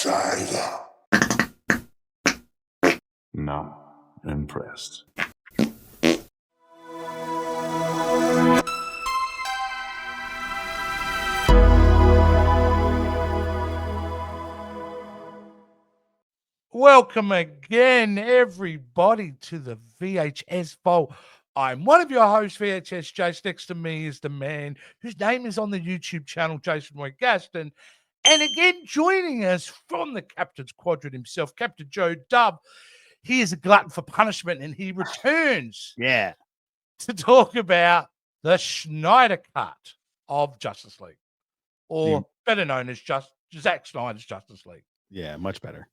Snyder. Not impressed. Welcome again, everybody, to the VHS Vault. I'm one of your hosts, VHS Jace. Next to me is the man whose name is on the YouTube channel, Jason Roy Gaston. And again, joining us from the Captain's Quadrant himself, Captain Joe Dub. He is a glutton for punishment, and he returns to talk about the Snyder Cut of Justice League, or better known as Zack Snyder's Justice League. Yeah, much better.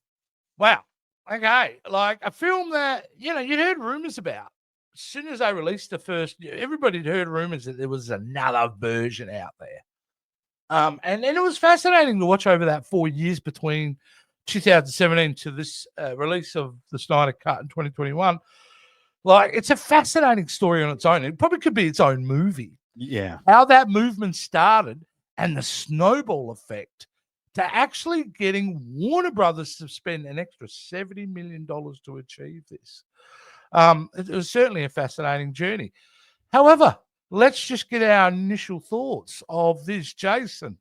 Wow. Okay. Like a film that, you'd heard rumors about. As soon as they released the first, everybody had heard rumors that there was another version out there. And it was fascinating to watch over that 4 years between 2017 to this release of the Snyder Cut in 2021. Like, it's a fascinating story on its own. It probably could be its own movie. Yeah. How that movement started and the snowball effect to actually getting Warner Brothers to spend an extra $70 million to achieve this. It was certainly a fascinating journey. However, let's just get our initial thoughts of this, Jason.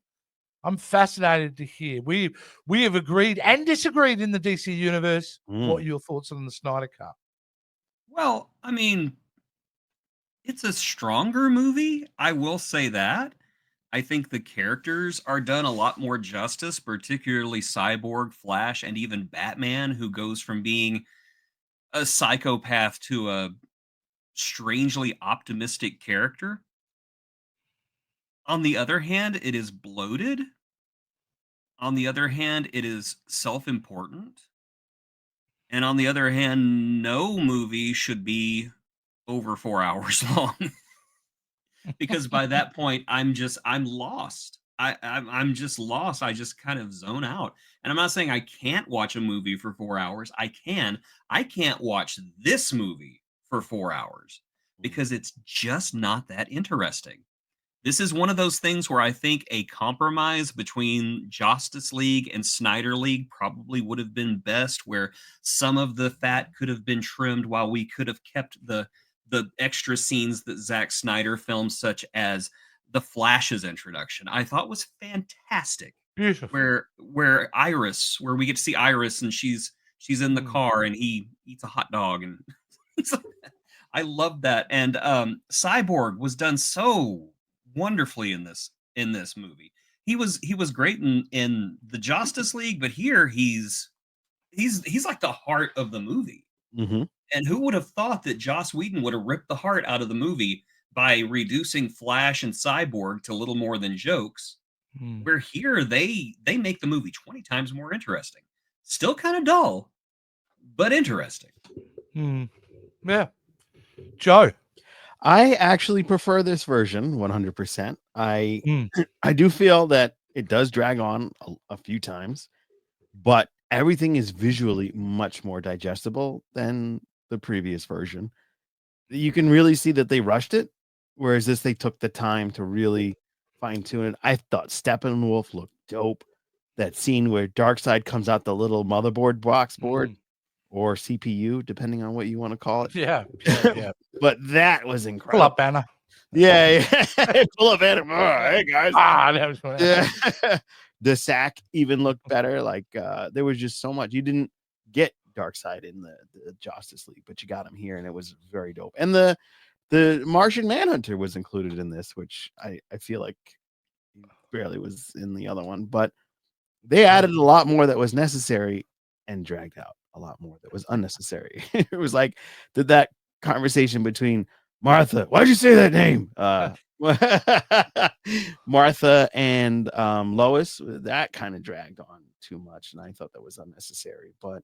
I'm fascinated to hear. We have agreed and disagreed in the DC universe. What are your thoughts on the Snyder Cut? Well, I mean, it's a stronger movie. I will say that. I think the characters are done a lot more justice, particularly Cyborg, Flash, and even Batman, who goes from being a psychopath to a strangely optimistic character. On the other hand, it is bloated. On the other hand, it is self-important. And on the other hand, no movie should be over 4 hours long. Because by that point, I'm lost. I'm just lost. I just kind of zone out. And I'm not saying I can't watch a movie for 4 hours. I can. I can't watch this movie for 4 hours because it's just not that interesting. This is one of those things where I think a compromise between Justice League and Snyder League probably would have been best, where some of the fat could have been trimmed while we could have kept the extra scenes that Zack Snyder filmed, such as the Flash's introduction, I thought was fantastic. Beautiful. Where Iris, where we get to see Iris and she's in the car and he eats a hot dog, and I love that. And Cyborg was done so wonderfully in this movie. He was great in the Justice League, but here he's like the heart of the movie. Mm-hmm. And who would have thought that Joss Whedon would have ripped the heart out of the movie by reducing Flash and Cyborg to little more than jokes, where here they make the movie 20 times more interesting. Still kind of dull, but interesting. Yeah. Joe? I actually prefer this version 100%. I do feel that it does drag on a few times, but everything is visually much more digestible than the previous version. You can really see that they rushed it, whereas this, they took the time to really fine tune it. I thought Steppenwolf looked dope. That scene where Darkseid comes out the little motherboard box board or CPU, depending on what you want to call it. Yeah. But that was incredible. Pull up, Banner. Yeah. Pull up, Banner. Oh, hey, guys. That was funny. Yeah. The sack even looked better. Like there was just so much. You didn't get Darkseid in the Justice League, but you got him here, and it was very dope. And the Martian Manhunter was included in this, which I feel like he barely was in the other one, but they added a lot more that was necessary and dragged out a lot more that was unnecessary. It was like that conversation between Martha, why'd you say that name? Martha and Lois, that kind of dragged on too much, and I thought that was unnecessary. But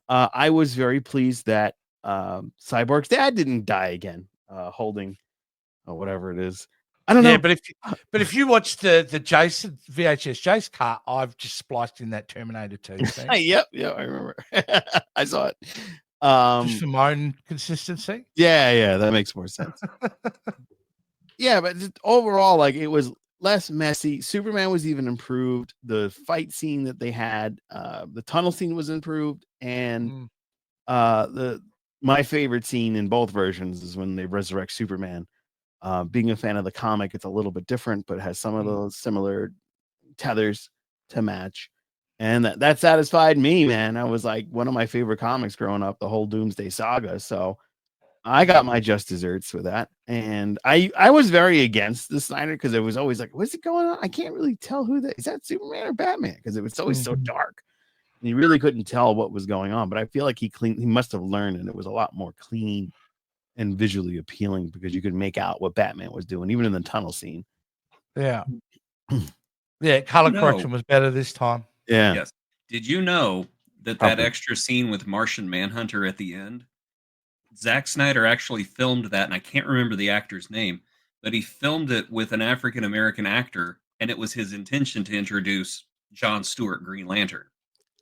I was very pleased that Cyborg's dad didn't die again, holding whatever it is. I don't know. But if you watch the Jason VHS Jace cut, I've just spliced in that Terminator 2 thing. Yep, I remember. I saw it. Just for my own consistency. Yeah, that makes more sense. Yeah, but just overall, like, it was less messy. Superman was even improved. The fight scene that they had, the tunnel scene was improved, and my favorite scene in both versions is when they resurrect Superman. Being a fan of the comic, it's a little bit different, but has some of those similar tethers to match. And that satisfied me, man. I was like one of my favorite comics growing up, the whole Doomsday Saga. So I got my just desserts for that. And I was very against the Snyder because it was always like, what's it going on? I can't really tell is that Superman or Batman? Because it was always so dark. And you really couldn't tell what was going on. But I feel like he must have learned, and it was a lot more clean and visually appealing because you could make out what Batman was doing, even in the tunnel scene. Yeah. Yeah, color correction was better this time. Yeah. Yes. Did you know that extra scene with Martian Manhunter at the end, Zack Snyder actually filmed that, and I can't remember the actor's name, but he filmed it with an African-American actor, and it was his intention to introduce John Stewart, Green Lantern.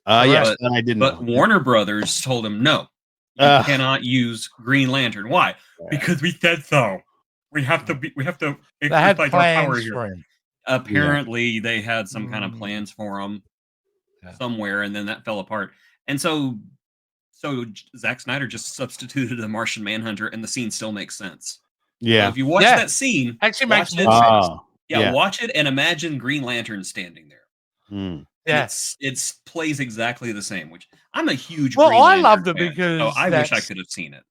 Yes, and I didn't know. But Warner Brothers told him, no, you cannot use Green Lantern. Why? Because we said so. We have to exercise our power here. Apparently, they had some kind of plans for him somewhere, and then that fell apart. And so Zack Snyder just substituted the Martian Manhunter, and the scene still makes sense. Yeah. So if you watch that scene, actually makes more sense. Watch it and imagine Green Lantern standing there. Yeah, it plays exactly the same. Which I'm a huge. Well, Green I Lantern loved it fan, because so I wish I could have seen it.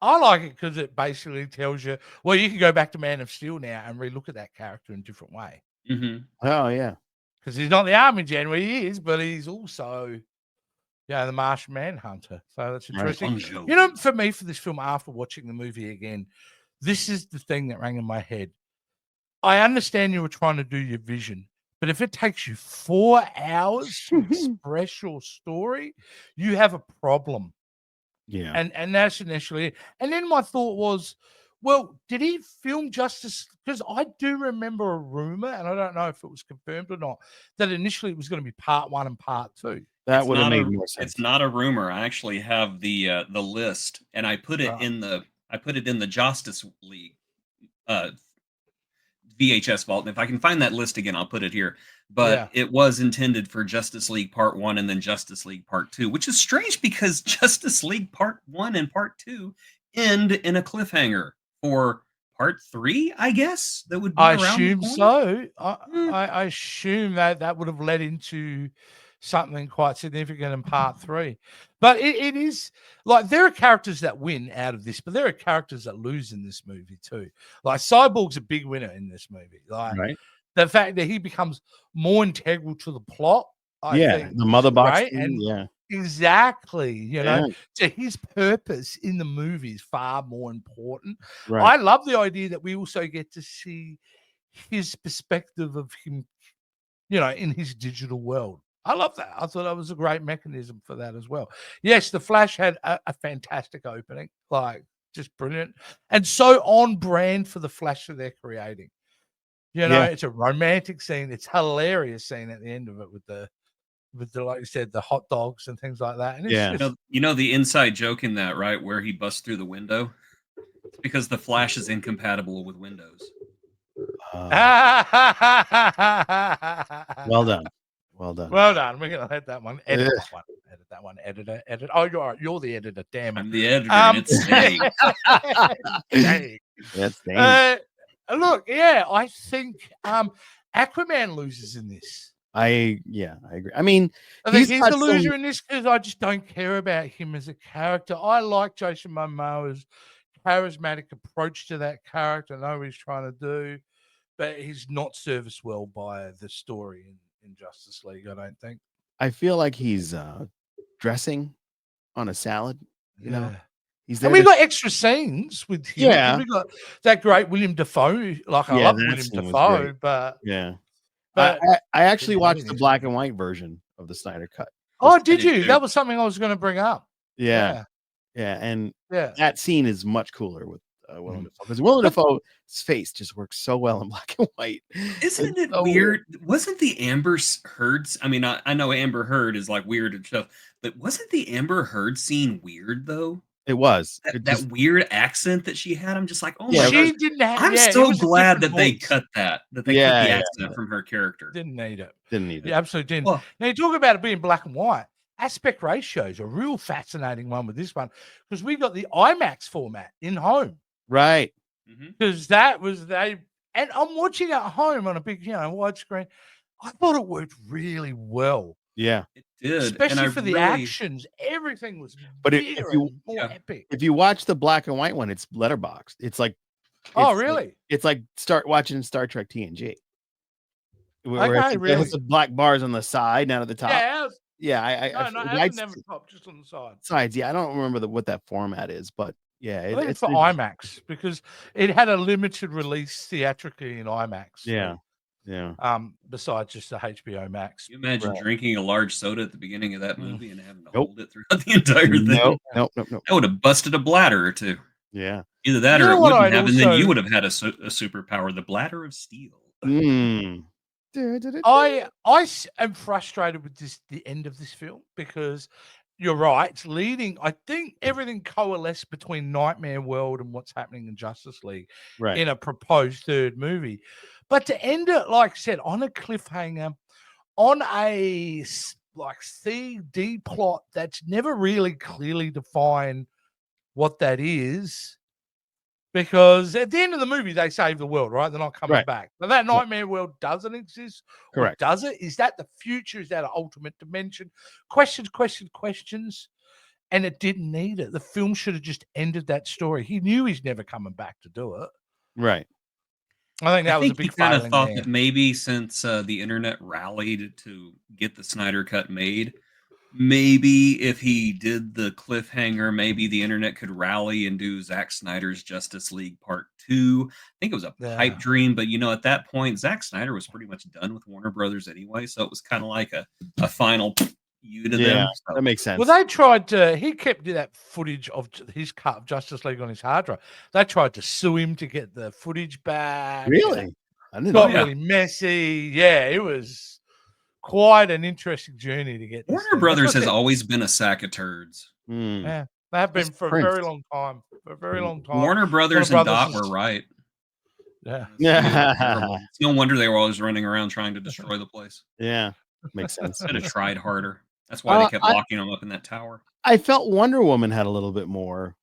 I like it because it basically tells you, well, you can go back to Man of Steel now and relook at that character in a different way. Oh, yeah. Because he's not the Army General, he is, but he's also, the Martian Manhunter. So that's interesting. Right. You know, for me, for this film, after watching the movie again, this is the thing that rang in my head. I understand you were trying to do your vision, but if it takes you 4 hours to express your story, you have a problem. Yeah. And that's initially. And then my thought was, well, did he film Justice? Because I do remember a rumor, and I don't know if it was confirmed or not, that initially it was going to be part 1 and part 2. That would have made more sense. It's not a rumor. I actually have the list, and I put it in the Justice League VHS vault. And if I can find that list again, I'll put it here. But it was intended for Justice League Part 1 and then Justice League Part 2, which is strange because Justice League Part 1 and Part 2 end in a cliffhanger for Part 3, I guess. That would be I around assume so. I assume that would have led into something quite significant in Part 3. But it is like there are characters that win out of this, but there are characters that lose in this movie too. Like Cyborg's a big winner in this movie. Like the fact that he becomes more integral to the plot. I think the mother box. Exactly. So his purpose in the movie is far more important. I love the idea that we also get to see his perspective of him, in his digital world. I love that. I thought that was a great mechanism for that as well. Yes, The Flash had a fantastic opening, like just brilliant, and so on brand for the Flash that they're creating. It's a romantic scene. It's hilarious scene at the end of it with the like you said, the hot dogs and things like that. And it's just, you know the inside joke in that, right? Where he busts through the window. It's because the Flash is incompatible with Windows. Well done. Well done. We're gonna let that one edit. Edit that one. Editor. Edit. Oh, you're the editor. Damn it. I'm the editor. And it's staying. That's staying. Look, I think Aquaman loses in this. I agree. I mean, I think he's the loser in this because I just don't care about him as a character. I like Jason Momoa's charismatic approach to that character. I know what he's trying to do, but he's not serviced well by the story in Justice League, I don't think. I feel like he's dressing on a salad, He's there. And we got extra scenes with him. Yeah. We got that great William Dafoe. Like I love William Dafoe, but But I actually watched the black and white version of the Snyder cut. Oh, did you? That was something I was going to bring up. Yeah. And that scene is much cooler with Willem Dafoe, because Willem Dafoe's face just works so well in black and white. Isn't it weird? Wasn't the Amber Heard? I mean, I know Amber Heard is like weird and stuff, but wasn't the Amber Heard scene weird though? It was. that weird accent that she had. I'm just like, oh Yeah, my She gosh. didn't have. I'm Yeah, it so was a glad different that they voice. cut that they cut the Yeah, accent from her character. Didn't need it. didn't need it. You absolutely didn't. Well, Now you talk about it being black and white. Aspect ratio is a real fascinating one with this one because we got the IMAX format in home Right. because that was they. And I'm watching at home on a big, widescreen. I thought it worked really well, Yeah. it did, and especially I for the really, everything. Everything was But bigger if you and more epic. if you watch the black and white one, it's letterboxed. It's like Oh, it's like- really? it's like start watching Star Trek TNG. Where Okay, it really? has the black bars on the side, not at the top. Yeah. Yeah, No, it right hasn't never top, just on the side. sides. Yeah, I don't remember what that format is, but yeah, I think it's for IMAX because it had a limited release theatrically in IMAX. Yeah, yeah. Besides just the HBO Max. you imagine Right. drinking a large soda at the beginning of that movie and having to Nope. hold it throughout the entire thing. Nope. That would have busted a bladder or two. Yeah. Either that You or know it what wouldn't I'd have, and then you also- would have had a superpower, the bladder of steel. Mm. I am frustrated with the end of this film because you're right. It's leading. I think everything coalesced between Nightmare World and what's happening in Justice League Right. in a proposed third movie. But to end it, like I said, on a cliffhanger, on a CD plot that's never really clearly defined what that is. Because at the end of the movie, they save the world, right? They're not coming Right. back. But that nightmare world doesn't exist. Or Correct. does it? Is that the future? Is that an ultimate dimension? Questions. And it didn't need it. The film should have just ended that story. He knew he's never coming back to do it. Right. I think that was a he big kind of failing thought there. that maybe since the internet rallied to get the Snyder Cut made, maybe if he did the cliffhanger, maybe the internet could rally and do Zack Snyder's Justice League Part 2. I think it was a pipe dream, but at that point, Zack Snyder was pretty much done with Warner Brothers anyway, so it was kind of like a final you to them. So. That makes sense. Well, they tried to. He kept that footage of his cut of Justice League on his hard drive. They tried to sue him to get the footage back. Really? I didn't Got know. really messy. Yeah, it was quite an interesting journey to get. Warner Brothers has always been a sack of turds. Yeah, they have been for a very long time. Warner Brothers and Dot were right. Yeah. It's no wonder they were always running around trying to destroy the place. Yeah, makes sense. Should have tried harder. That's why they kept locking them up in that tower. I felt Wonder Woman had a little bit more.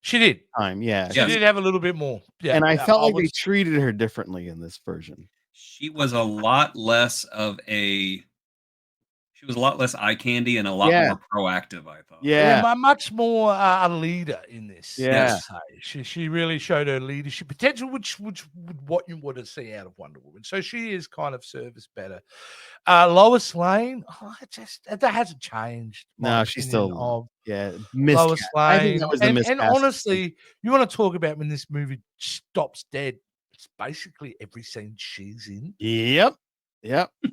She did. Time, yeah. She did have a little bit more. Yeah, and I felt like they treated her differently in this version. She was a lot less eye candy and a lot more proactive, I thought. Yeah, much more a leader in this. Yeah, she really showed her leadership potential, which what you would have seen out of Wonder Woman. So she is kind of service better. Lois Lane, that hasn't changed. No, she's still Lois Lane. I think that was the and honestly, you want to talk about when this movie stops dead? It's basically every scene she's in. Yep.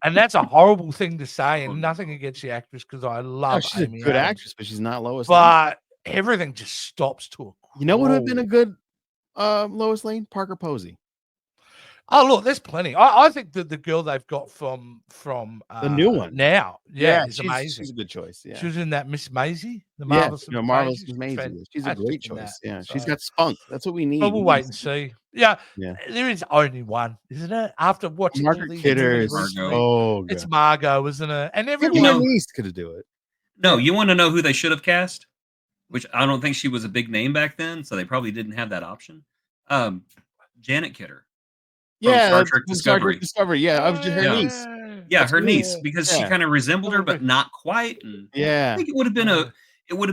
And that's a horrible thing to say, and nothing against the actress because I love she's Amy a good Adams, actress, but she's not Lois Lane. But everything just stops to a You know what would have been a good Lois Lane? Parker Posey. Oh, look, there's plenty. I think that the girl they've got from the new one now, is amazing. She's a good choice. Yeah, she was in that Miss Maisie, the Marvelous Marvelous Miss Maisie. She's a great choice. Yeah, she's got spunk. That's what we need. But we'll wait and see. Yeah, there is only one, isn't it? After watching Margaret Kidder is it's Margot, isn't it? And everyone niece could do it. No, you want to know who they should have cast? Which I don't think she was a big name back then, so they probably didn't have that option. Janet Kidder. Yeah, Star Trek Discovery. Yeah, of her niece. Yeah, her niece, because she kind of resembled her, but not quite. And I think it would have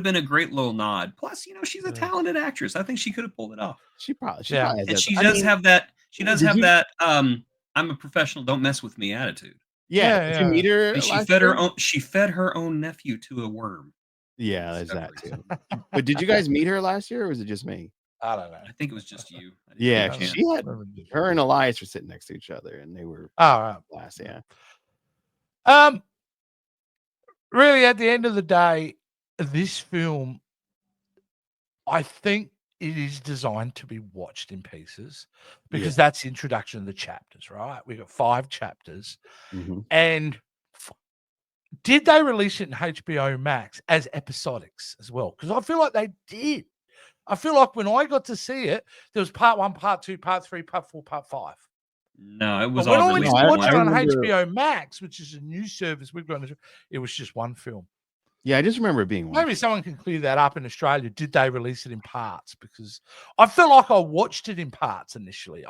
been a great little nod. Plus, she's a talented actress. I think she could have pulled it off. She probably and she does have that. She does have that. I'm a professional. Don't mess with me attitude. Yeah. Did you meet her? And she fed her own. She fed her own nephew to a worm. Yeah, there's that too. But did you guys meet her last year, or was it just me? I don't know. I think it was just you. Yeah, she had her and Elias were sitting next to each other, and they were last. Yeah. Really, at the end of the day, this film, I think it is designed to be watched in pieces because that's the introduction of the chapters, right? We've got 5 chapters, and Did they release it in HBO Max as episodics as well? Because I feel like they did. I feel like when I got to see it, there was part 1, part 2, part 3, part 4, part 5. No, it But was when all I went released to in watch one. it on remember- HBO Max, which is a new service we've gone to, it was just one film. Yeah, I just remember it being one. Maybe someone can clear that up in Australia. Did they release it in parts? Because I feel like I watched it in parts initially.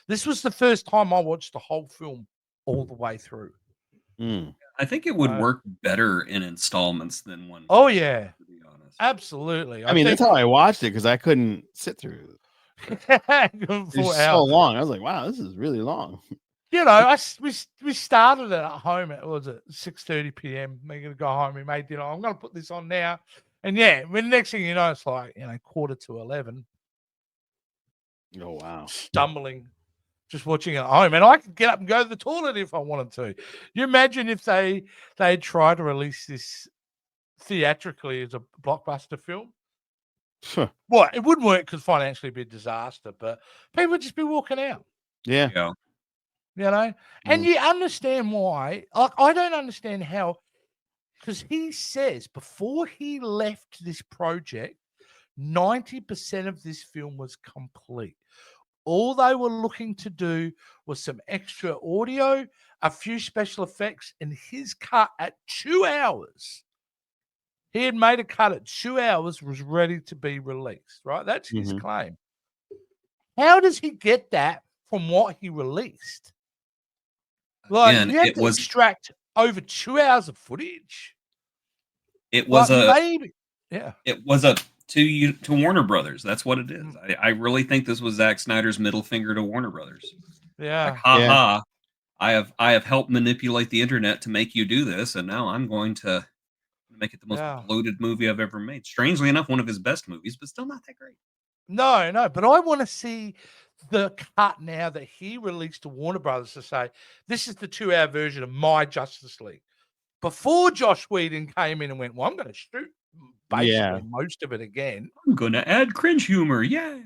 This was the first time I watched the whole film all the way through. Mm. I think it would Right. work better in installments than one. Oh, yeah. To be honest. Absolutely. I mean, that's how I watched it because I couldn't sit through it. It's It's so long. I was like, wow, this is really long. You know, we started it at home at 6:30 p.m. We're gonna go home. We made dinner. I'm gonna put this on now, and yeah, when next thing you know, it's like 11:15, Oh, wow. stumbling, just watching it at home, and I could get up and go to the toilet if I wanted to. You imagine if they tried to release this theatrically as a blockbuster film? Well, it wouldn't work because financially it'd be a disaster, but people would just be walking out. Yeah. Yeah. You know, and you understand why. Like, I don't understand how, because he says before he left this project, 90% of this film was complete. All they were looking to do was some extra audio, a few special effects, and his cut at 2 hours. He had made a cut at 2 hours, was ready to be released, right? That's his claim. How does he get that from what he released? Like, Again, you have it to was extract over 2 hours of footage. it was Like, a maybe, yeah. it was a to Warner Brothers. That's what it is. I really think this was Zack Snyder's middle finger to Warner Brothers. Yeah. Like, ha. I have helped manipulate the internet to make you do this, and now I'm going to make it the most bloated movie I've ever made. Strangely enough, one of his best movies, but still not that great. No, but I want to see the cut now that he released to Warner Brothers to say, this is the 2-hour version of my Justice League. Before Josh Whedon came in and went, well, I'm going to shoot basically most of it again. I'm going to add cringe humor. Yay.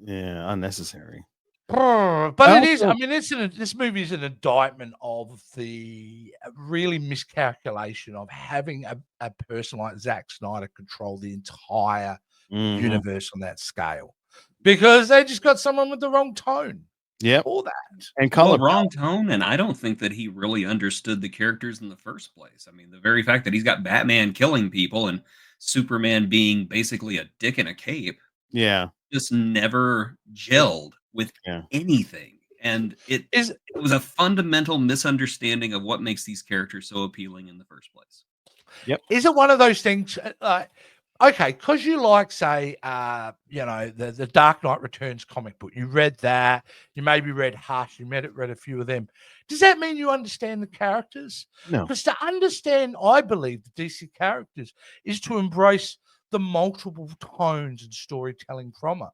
Yeah, unnecessary. But it is, I mean, this movie is an indictment of the really miscalculation of having a person like Zack Snyder control the entire universe on that scale, because they just got someone with the wrong tone. All that and color, wrong tone, and I don't think that he really understood the characters in the first place. I mean, the very fact that he's got Batman killing people and Superman being basically a dick in a cape, just never gelled with anything, and it was a fundamental misunderstanding of what makes these characters so appealing in the first place. Is it one of those things like, okay, because you like, say, the Dark Knight Returns comic book, you read that, you maybe read Hush, you read a few of them. Does that mean you understand the characters? No. Because to understand, I believe, the DC characters is to embrace the multiple tones and storytelling from it.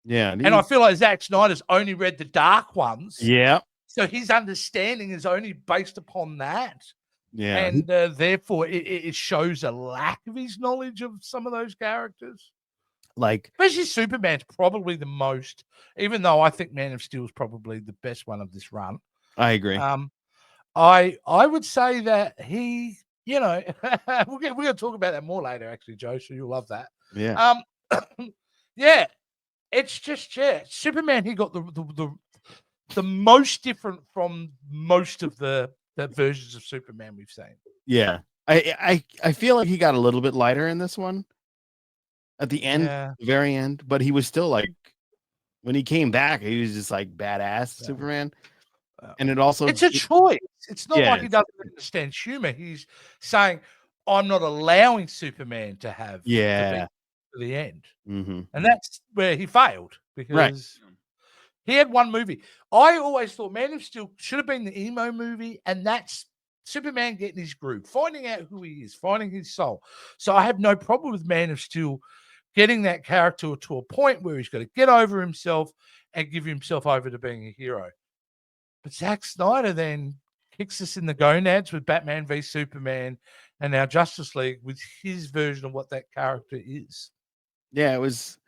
Yeah. And I feel like Zack Snyder's only read the dark ones. Yeah. So his understanding is only based upon that. Yeah. And therefore, it shows a lack of his knowledge of some of those characters. Like, especially Superman's probably the most, even though I think Man of Steel is probably the best one of this run. I agree. I would say that he, we're going to talk about that more later, actually, Joe. So you'll love that. Yeah. Yeah. It's just, Superman, he got the most different from most of the versions of Superman we've seen. Yeah. I feel like he got a little bit lighter in this one at the end, the very end, but he was still like, when he came back, he was just like badass Superman. And it's a choice. It's not like he doesn't understand humor. He's saying, I'm not allowing Superman to have to the end. Mm-hmm. And that's where he failed, because he had one movie. I always thought Man of Steel should have been the emo movie, and that's Superman getting his groove, finding out who he is, finding his soul. So I have no problem with Man of Steel getting that character to a point where he's got to get over himself and give himself over to being a hero. But Zack Snyder then kicks us in the gonads with Batman v Superman and now Justice League with his version of what that character is. Yeah, it was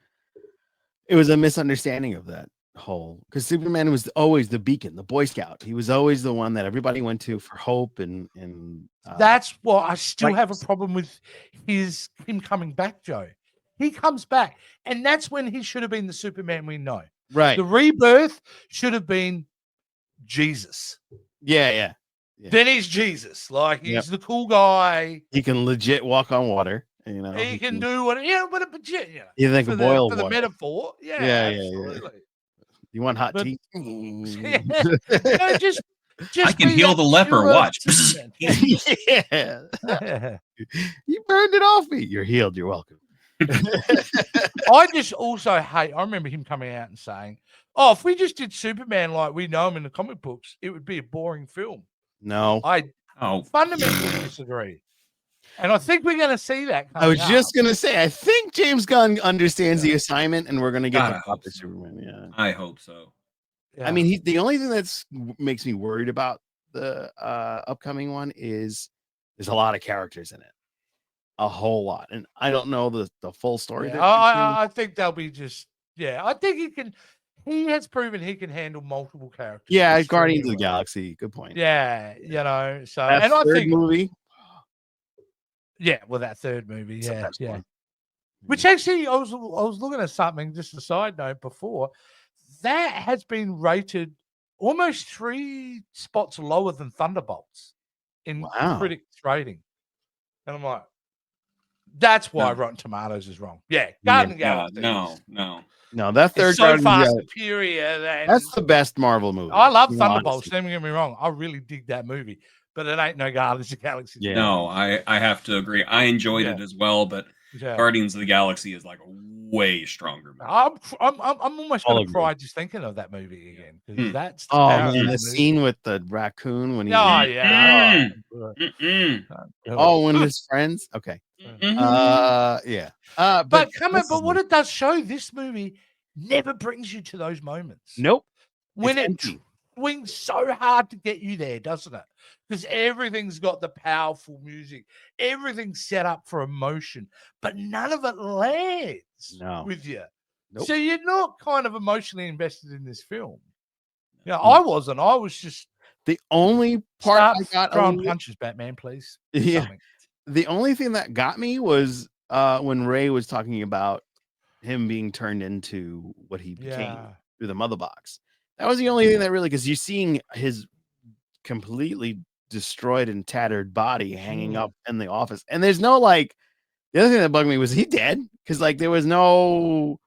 a misunderstanding of that whole, because Superman was always the beacon, the Boy Scout. He was always the one that everybody went to for hope and That's what I still have a rights. problem with him coming back, Joe. He comes back, and that's when he should have been the Superman we know. Right. The rebirth should have been Jesus. Yeah. Then he's Jesus. Like he's Yep. the cool guy. He can legit walk on water. You know, He can do what but yeah. You think For a boil the of water. metaphor. Yeah, Yeah. absolutely. You want hot But- tea? No, just I can be heal that the leper. pure Watch. Superman. Yeah. You burned it off me. You're healed. You're welcome. I just also hate. I remember him coming out and saying, "Oh, if we just did Superman like we know him in the comic books, it would be a boring film." No. I Oh, fundamentally disagree, and I think we're going to see that. I was coming just up. going to say, I think James Gunn understands the assignment, and we're going to get God, the I hope proper so. Superman. Yeah. I hope so. Yeah. I mean, the only thing that's makes me worried about the upcoming one is there's a lot of characters in it, a whole lot, and I don't know the full story. Yeah, that I think they'll be just. Yeah, I think he can. He has proven he can handle multiple characters. yeah, extremely Guardians of the well. Galaxy. Good point. Yeah, you know. So, That and I third think, movie. yeah, well, that third movie, It's the yeah, best yeah. one. Which actually, I was looking at something. Just a side note before that has been rated almost 3 spots lower than Thunderbolts in Wow. critics' rating, and I'm like, that's why No. Rotten Tomatoes is wrong. Yeah, Garden Galaxy. No. No, that third It's so Guardians of the far Galaxy- superior than that's the best Marvel movie. I love in all Thunderbolts. honesty. Don't get me wrong. I really dig that movie, but it ain't no Guardians of the Galaxy. Yeah. No, I have to agree. I enjoyed it as well, but Yeah. Guardians of the Galaxy is like a way stronger movie. I'm almost I'll going to agree. cry just thinking of that movie again because that's the Oh power of man, that the movie. scene with the raccoon when he. Oh yeah. Mm-mm. Oh, when his friends. Okay. Mhm. Yeah. But this what is- it does show, this movie never brings you to those moments. Nope. When It's it empty. swings so hard to get you there, doesn't it? Because everything's got the powerful music, everything's set up for emotion, but none of it lands No. with you. Nope. So you're not kind of emotionally invested in this film. You know, No. I wasn't. I was just The only part start I got a throwing little- punches, Batman, please. Yeah. Something. The only thing that got me was when Ray was talking about him being turned into what he became Yeah. through the mother box. That was the only thing that really, because you're seeing his completely destroyed and tattered body hanging up in the office, and there's no like. The other thing that bugged me was he dead? Because like there was no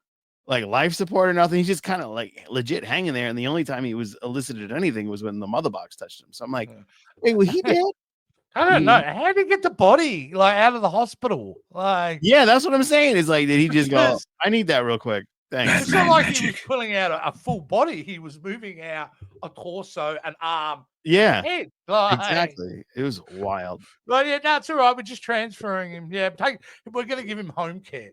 like life support or nothing. He's just kind of like legit hanging there, and the only time he was elicited anything was when the mother box touched him. So I'm like, wait, was he dead? I don't know. How did he get the body like out of the hospital? Like, Yeah, that's what I'm saying. Is like, did he just go? Because- I need that real quick. Thanks. it's not like he was Magic. pulling out a full body. He was moving out a torso, an arm, Yeah, head. Like, exactly. It was wild. But yeah, no, it's all right. We're just transferring him. Yeah, we're going to give him home care.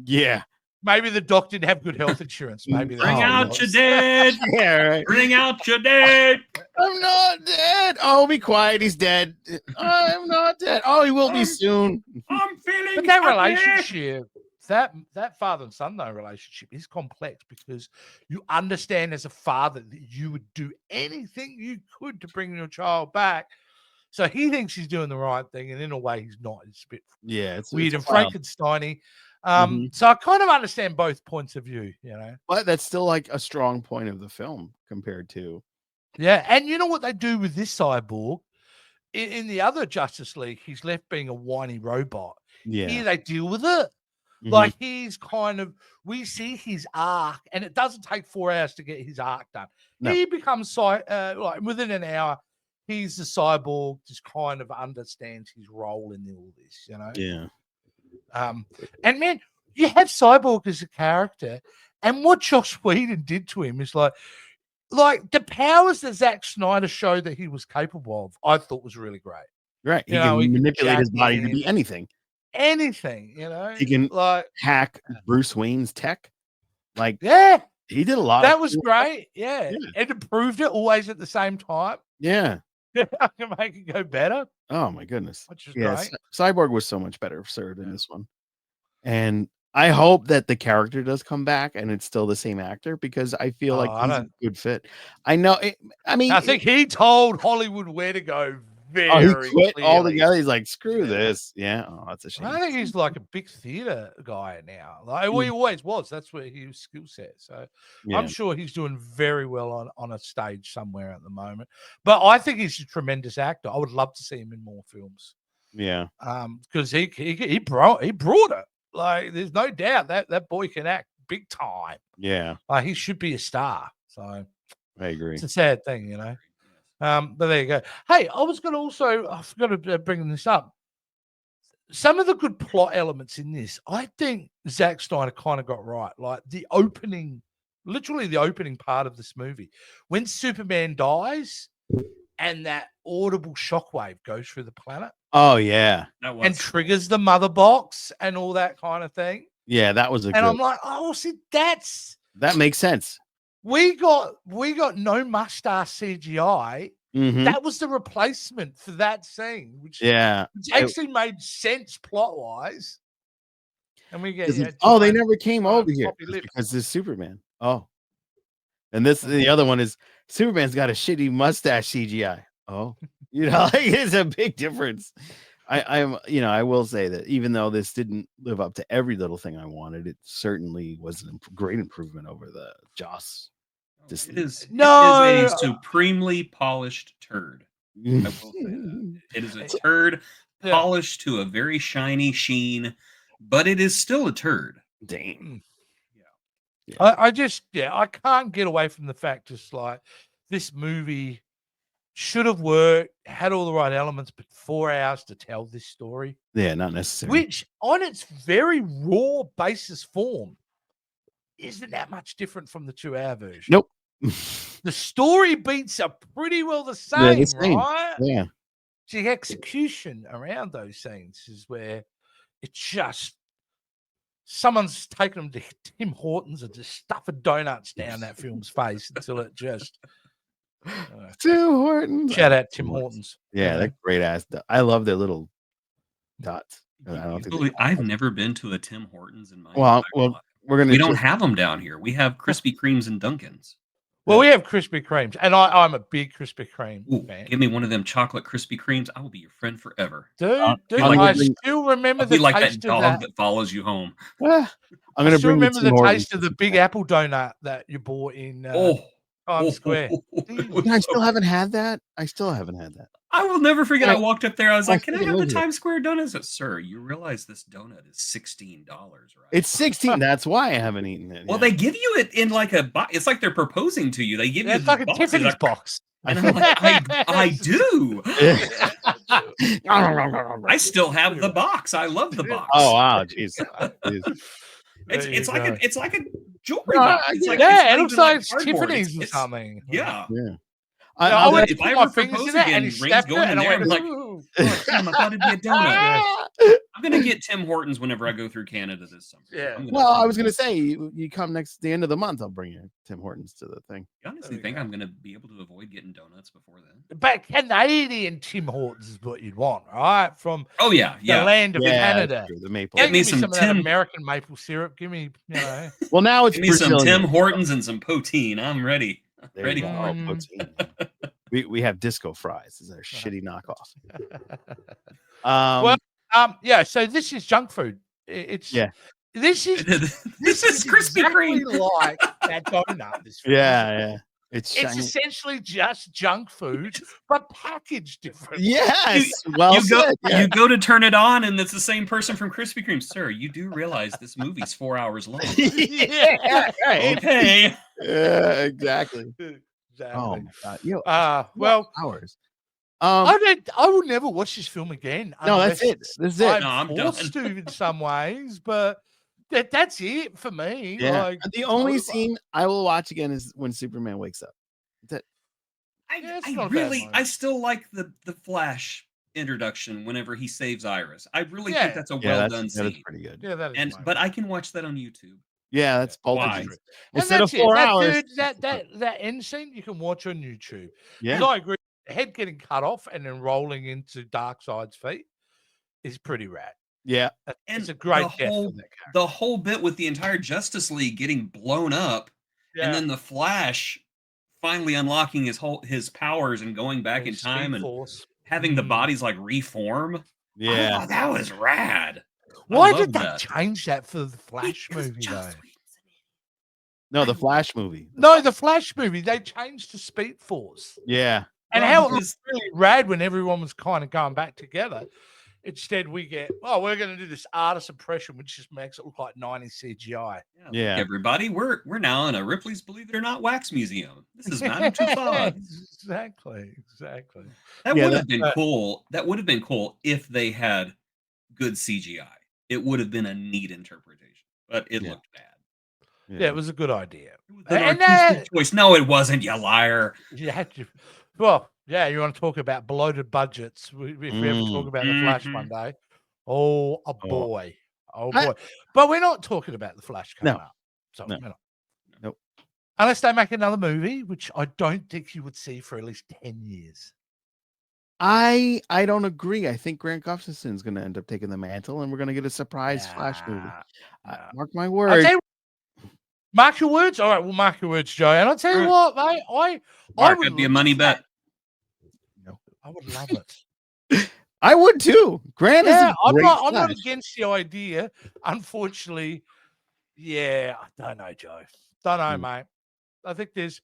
Yeah. Maybe the doc didn't have good health insurance. Maybe Bring that's what it out was. your dead. Yeah, right. Bring out your dead. I'm not dead. Oh, be quiet. He's dead. I'm not dead. Oh, he will be soon. I'm feeling. But that happy. relationship, that father and son though relationship is complex because you understand as a father that you would do anything you could to bring your child back. So he thinks he's doing the right thing, and in a way, he's not. It's a bit Yeah, it's weird it's and wild. Frankenstein-y. Mhm. So I kind of understand both points of view, you know. But that's still like a strong point of the film compared to. Yeah, and you know what they do with this cyborg? In the other Justice League, he's left being a whiny robot. Yeah. Here they deal with it. Mhm. Like he's kind of, we see his arc, and it doesn't take 4 hours to get his arc done. No. He becomes like within an hour, he's the cyborg, just kind of understands his role in all this, you know. Yeah. And man, you have Cyborg as a character, and what Joss Whedon did to him is like the powers that Zack Snyder showed that he was capable of, I thought was really great. Right. He You know, can he can manipulate his jack body to in. be anything. Anything, you know. He can like, hack Bruce Wayne's tech. Like yeah, he did a lot that of was cool- great. Yeah. Yeah. And improved it always at the same time. Yeah. I can make it go better, Oh my goodness. which is Yeah. great. Cyborg was so much better served in this one. And I hope that the character does come back and it's still the same actor because I feel like I he's a don't. good fit. I know. I mean, I think he told Hollywood where to go he very quit clearly. altogether. He's like, screw Yeah. this. Yeah. Oh, that's a shame. I think he's like a big theater guy now. Like well, he always was. That's where his skill set. So Yeah. I'm sure he's doing very well on a stage somewhere at the moment. But I think he's a tremendous actor. I would love to see him in more films. Yeah. Because he brought it. Like there's no doubt that boy can act big time. Yeah. Like he should be a star. So I agree. it's a sad thing, you know. But there you go. Hey, I was going to also, I forgot to bring this up. Some of the good plot elements in this, I think Zack Snyder kind of got right. Like literally the opening part of this movie, when Superman dies and that audible shockwave goes through the planet. Oh yeah, and triggers the mother box and all that kind of thing. Yeah, that was and I'm like, oh, see, that makes sense. We got no mustache CGI. Mhm. That was the replacement for that scene, which actually made sense plot wise. And we get they never came over here because there's Superman. Oh, and the other one is Superman's got a shitty mustache CGI. Oh, like it's a big difference. I will say that even though this didn't live up to every little thing I wanted, it certainly was a great improvement over the Joss. It is a supremely polished turd. I will say that. It is a turd polished to a very shiny sheen, but it is still a turd. Dang. Yeah. I can't get away from the fact just like this movie should have worked, had all the right elements, but 4 hours to tell this story. Yeah, not necessary. Which, on its very raw basis form, isn't that much different from the 2-hour version. Nope. The story beats are pretty well the same, right? Yeah. The execution around those scenes is where it just someone's taken them to Tim Hortons and just stuffing donuts down that film's face until it just. Tim Hortons. Shout out Tim Hortons. Yeah, they're great ass. I love their little dots. I've never been to a Tim Hortons in my life. We don't have them down here. We have Krispy Kremes and Dunkins. Well, we have Krispy Kremes, and I'm a big Krispy Kreme fan. Give me one of them chocolate Krispy Kremes. I will be your friend forever. Dude, I still remember the like taste that dog that follows you home. I'm gonna remember the taste of the big apple donut that you bought in Times Square. I still haven't had that. I will never forget. I walked up there. I was like, "Can I have the Times Square donut?" I said, "Sir, you realize this donut is $16, right?" It's $16. That's why I haven't eaten it. Well, they give you it in like a box. It's like they're proposing to you. They give you it's like a Tiffany's box. And I'm like, I do. I still have the box. I love the box. Oh wow, jeez. It's like a jewelry box. It looks like Tiffany's or something. Yeah. I went if to I put my ever fingers propose in it, again, and he rings stepped going it, in and I there, went, I'm like, oh, Tim, I thought it'd be a donut. I'm gonna get Tim Hortons whenever I go through Canada this summer. Yeah. Well, I was gonna say you come the end of the month. I'll bring you Tim Hortons to the thing. I honestly think I'm gonna be able to avoid getting donuts before then. But Canadian Tim Hortons is what you'd want, right? From the land of Canada. The maple. Get me some of that American maple syrup. Give me, Well, now it's give me some Tim Hortons and some poutine. I'm ready. Ready for poutine. We have disco fries. This is our shitty knockoff. So this is junk food. This is Krispy Kreme, like that donut. Yeah. It's essentially just junk food, but packaged different. Yes. You go to turn it on, and it's the same person from Krispy Kreme. Sir, you do realize this movie's 4 hours long. Yeah. Right. Okay. Yeah. Exactly. Oh my god. Hours. I will never watch this film again. No, that's it. This is it. I'm forced to in some ways, but that's it for me. Yeah. Like, the only scene I will watch again is when Superman wakes up. That's it. I still like the Flash introduction whenever he saves Iris. I really think that's a well done scene. That's pretty good. Yeah, that is. But I can watch that on YouTube. Yeah, that's why. Instead of 4 hours. That end scene you can watch on YouTube. Yeah, I agree. The head getting cut off and then rolling into Darkseid's feet is pretty rad. Yeah. It's And a great the death for whole that character. the whole bit with the entire Justice League getting blown up, and then the Flash finally unlocking his powers and going back in time and Force. having the bodies like reform. I Yeah. thought that was rad. Why I did loved they that. change that for the Flash Because movie, Joss though? Whedon's an idiot. No, the Flash movie. No, the Flash movie, they changed to Speed Force. Yeah. And Well, how it because- was really rad when everyone was kind of going back together. Instead, we get, we're going to do this artist impression, which just makes it look like 90s CGI. Yeah, look, everybody, we're now in a Ripley's Believe It or Not wax museum. This is Madame Tussauds. Exactly. That would have been cool. That would have been cool if they had good CGI. It would have been a neat interpretation, but it looked bad. Yeah, it was a good idea. It was an artistic choice. No, it wasn't, you liar. You had to. Well, yeah, you want to talk about bloated budgets. If we ever talk about the Flash one day. Oh, boy. Oh, boy. But we're not talking about the Flash coming up. So, no. Nope. Unless they make another movie, which I don't think you would see for at least 10 years. I don't agree. I think Grant Gustafson's going to end up taking the mantle, and we're going to get a surprise Flash movie. Mark my words. Mark your words. All right, we'll mark your words, Joe. And I'll tell you what, mate. I would it'd be a money bet. No, I would love it. I would too. Grant is. I'm not against the idea. Unfortunately, I don't know, Joe. Don't know, mate. I think there's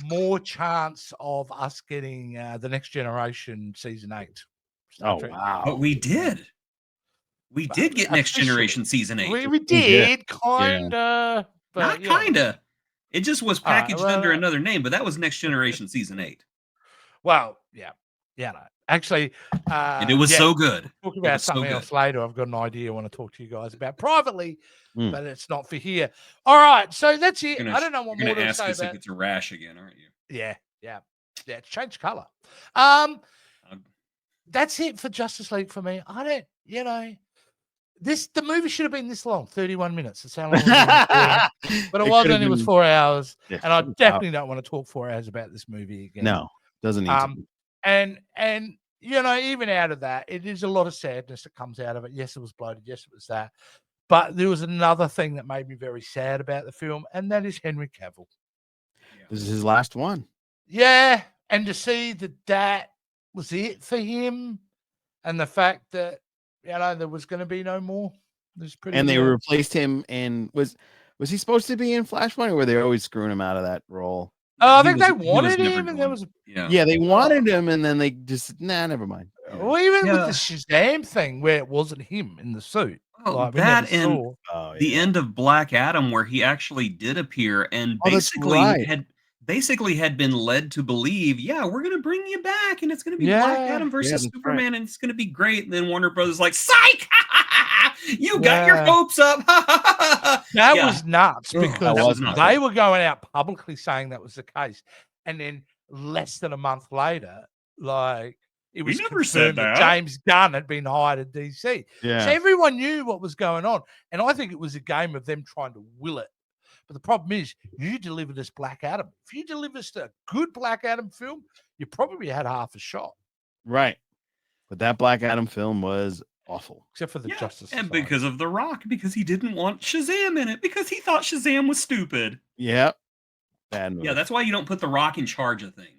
more chance of us getting the Next Generation season 8. Wow! But we did. We did get Next Generation season 8. We did, kinda. But, not kinda. It just was packaged under another name, but that was Next Generation season 8. Well, yeah, no. Actually, and it was so good. We'll talk about something else later. I've got an idea I want to talk to you guys about privately, but it's not for here. All right, so that's it. I don't know what more to say about. You're going to ask us if it's a rash again, aren't you? Yeah. It's changed color. That's it for Justice League for me. I don't, the movie should have been this long, 31 minutes. That's how long it was. But it wasn't. It was 4 hours. Yeah, and I definitely don't want to talk 4 hours about this movie again. No, doesn't need to. And even out of that, it is a lot of sadness that comes out of it. Yes, it was bloated. Yes, it was that. But there was another thing that made me very sad about the film, and that is Henry Cavill. This is his last one. Yeah, and to see that was it for him, and the fact that there was going to be no more. And they replaced him, and was he supposed to be in Flashpoint, or were they always screwing him out of that role? I think they wanted him, and there was they wanted him, and then they just never mind. Well, even with the Shazam thing, where it wasn't him in the suit. Oh, that and the end of Black Adam, where he actually did appear, and basically had been led to believe, we're going to bring you back, and it's going to be Black Adam versus Superman, and it's going to be great. And then Warner Brothers like, psych! You got your hopes up. That was nuts, because they were going out publicly saying that was the case. And then less than a month later, it was confirmed that James Gunn had been hired at DC. Yeah. So everyone knew what was going on. And I think it was a game of them trying to will it. But the problem is, you delivered us Black Adam. If you delivered us a good Black Adam film, you probably had half a shot. Right. But that Black Adam film was awful. Except for the Justice and Society. because of The Rock, because he didn't want Shazam in it, because he thought Shazam was stupid. Yeah. Bad movie. Yeah, that's why you don't put The Rock in charge of things.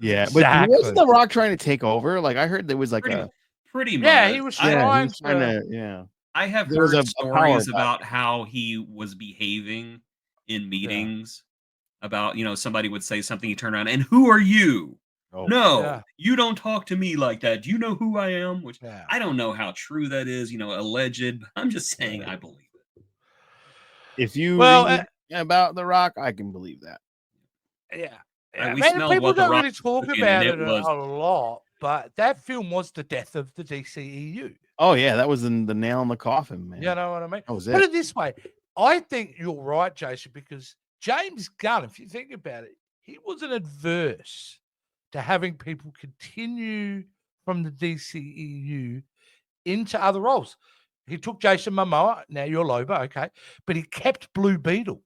Yeah, but wasn't The Rock trying to take over? I heard there was pretty much. Yeah, he was trying to. Yeah. I have heard stories about how he was behaving in meetings. About, somebody would say something, he turned around, and who are you? You don't talk to me like that. Do you know who I am? Which I don't know how true that is, alleged, but I'm just saying I believe it. If you read about The Rock, I can believe that. Yeah. People don't really talk about it a lot, but that film was the death of the DCEU. Oh, yeah, that was the nail in the coffin, man. You know what I mean? That was Put it this way. I think you're right, Jason, because James Gunn, if you think about it, he wasn't adverse to having people continue from the DCEU into other roles. He took Jason Momoa, now you're Lobo, okay, but he kept Blue Beetle.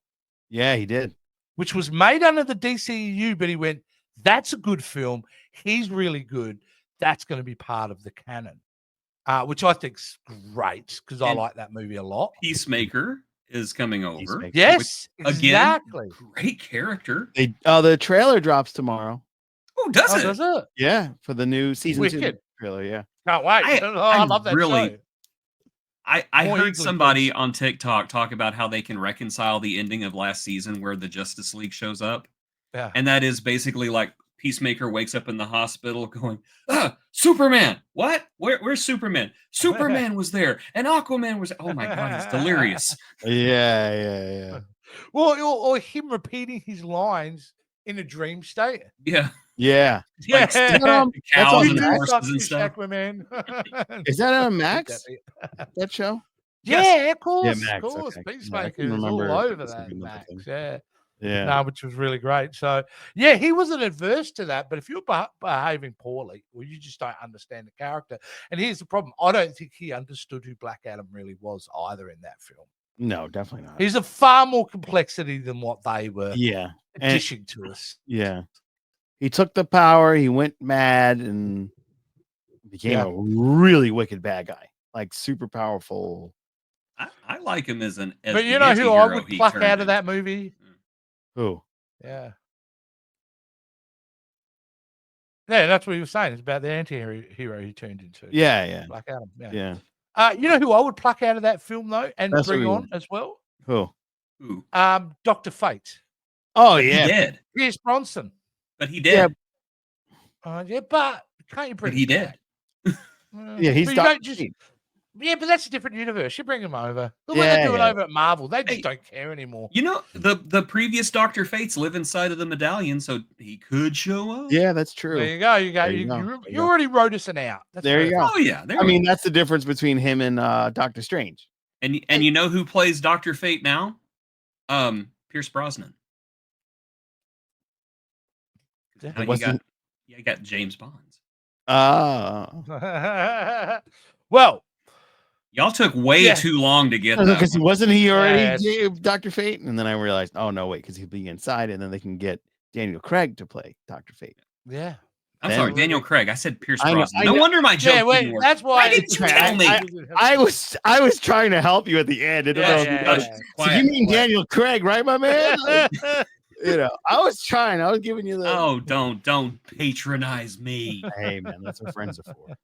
Yeah, he did. Which was made under the DCEU, but he went, that's a good film. He's really good. That's going to be part of the canon. which I think's great because I And like that movie a lot. Peacemaker is coming over. Peacemaker. Yes, Again, exactly. great character. The trailer drops tomorrow. Oh, does Oh, it? does it? Yeah, for the new season 2 Wicked. trailer. Yeah. Can't wait. I love that show. I More heard Eagly, somebody please. on TikTok talk about how they can reconcile the ending of last season where the Justice League shows up. Yeah. And that is basically like Peacemaker wakes up in the hospital going, Superman. What? Where's Superman? Superman was there. And Aquaman was. Oh my God, he's delirious. Yeah. Well, or him repeating his lines in a dream state. Yeah. Yeah. Like Yeah. That's cows on and Max? horses and stuff. Aquaman. Is that on Max? That show? Yeah, of course. Max, Of course. okay. Yeah, I Peacemaker couldn't is all remember if it over was that, another Max. thing. Yeah. Yeah. No, which was really great. So, yeah, he wasn't adverse to that. But if you're behaving poorly, or you just don't understand the character, and here's the problem: I don't think he understood who Black Adam really was either in that film. No, definitely not. He's a far more complexity than what they were Yeah. dishing to us. Yeah. He took the power, he went mad and became a really wicked bad guy. Like super powerful. I like him as But you know who I would pluck out of that movie? Who? Yeah. Yeah, that's what he was saying. It's about the anti-hero he turned into. Yeah. Black Adam. Yeah. You know who I would pluck out of that film though, and That's bring who you on as well? Who? Dr. Fate. Oh, But yeah. He did. Pierce Bronson. But he did. Yeah, but can't you bring But he him did. back? Yeah, he's But you Dr. don't just. Fate. Yeah, but that's a different universe. You bring him over. Look what they're doing over at Marvel. They just don't care anymore. You know, the previous Dr. Fates live inside of the medallion, so he could show up. Yeah, that's true. There you go. You already wrote us an out. That's there you go. Oh yeah. I mean, that's the difference between him and Doctor Strange. And you know who plays Dr. Fate now? Pierce Brosnan. Now you got James Bonds. Well, y'all took way too long to get that. Because wasn't he already Dr. Fate? And then I realized, oh no, wait, because he'll be inside, and then they can get Daniel Craig to play Dr. Fate. Yeah. I'm sorry, Daniel Craig. I said Pierce Brosnan. No wonder my joke didn't work. That's why. Why didn't you tell me? I was trying to help you at the end. So you mean Daniel Craig, right, my man? I was trying. I was giving you the. Oh, don't patronize me. Hey, man, that's what friends are for.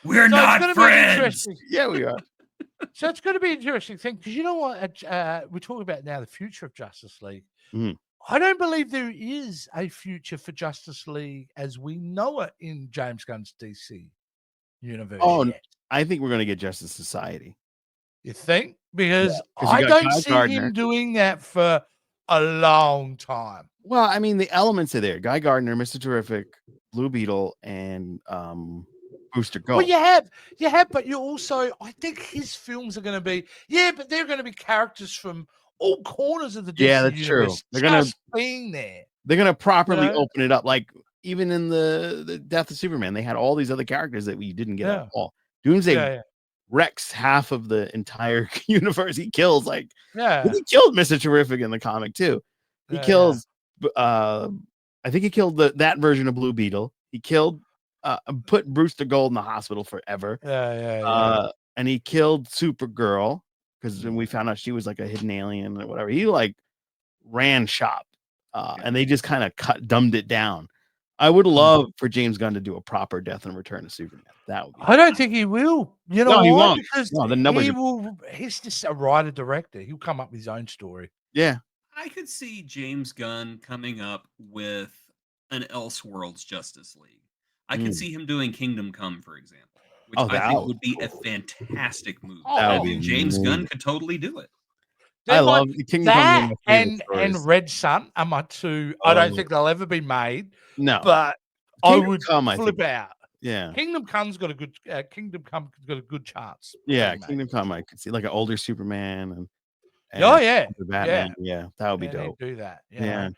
We're not friends. Yeah, we are. So it's going to be an interesting thing because you know what? We're talking about now the future of Justice League. I don't believe there is a future for Justice League as we know it in James Gunn's DC universe. Yet. I think we're going to get Justice Society. You think? Because I don't see him doing that for a long time. Well, I mean, the elements are there. Guy Gardner, Mr. Terrific, Blue Beetle, and Booster Gold. Well, you have, but you also, I think his films are going to be, but they're going to be characters from all corners of the DC that's universe. True. They're going to being there. They're going to properly open it up. Like even in the Death of Superman, they had all these other characters that we didn't get at all. Doomsday wrecks half of the entire universe. He kills he killed Mr. Terrific in the comic too. He kills I think he killed that version of Blue Beetle. He killed put Brewster Gold in the hospital forever. And he killed Supergirl because when we found out she was like a hidden alien or whatever, he ran shop. And they just kind of dumbed it down. I would love for James Gunn to do a proper Death and Return of Superman. That would be I don't think he will. You know, he won't. Because the numbers he's just a writer director. He'll come up with his own story. Yeah. I could see James Gunn coming up with an Elseworlds Justice League. I could see him doing Kingdom Come, for example, which I think would be a fantastic movie. James Gunn could totally do it. I love Kingdom Come and Red Sun are my two. I don't think they'll ever be made. No, but Kingdom I would flip out. Yeah, Kingdom Come's got a good. Kingdom Come's got a good chance. Yeah, Kingdom Come. I could see like an older Superman and Batman. Yeah, that would be dope. Do that. Yeah.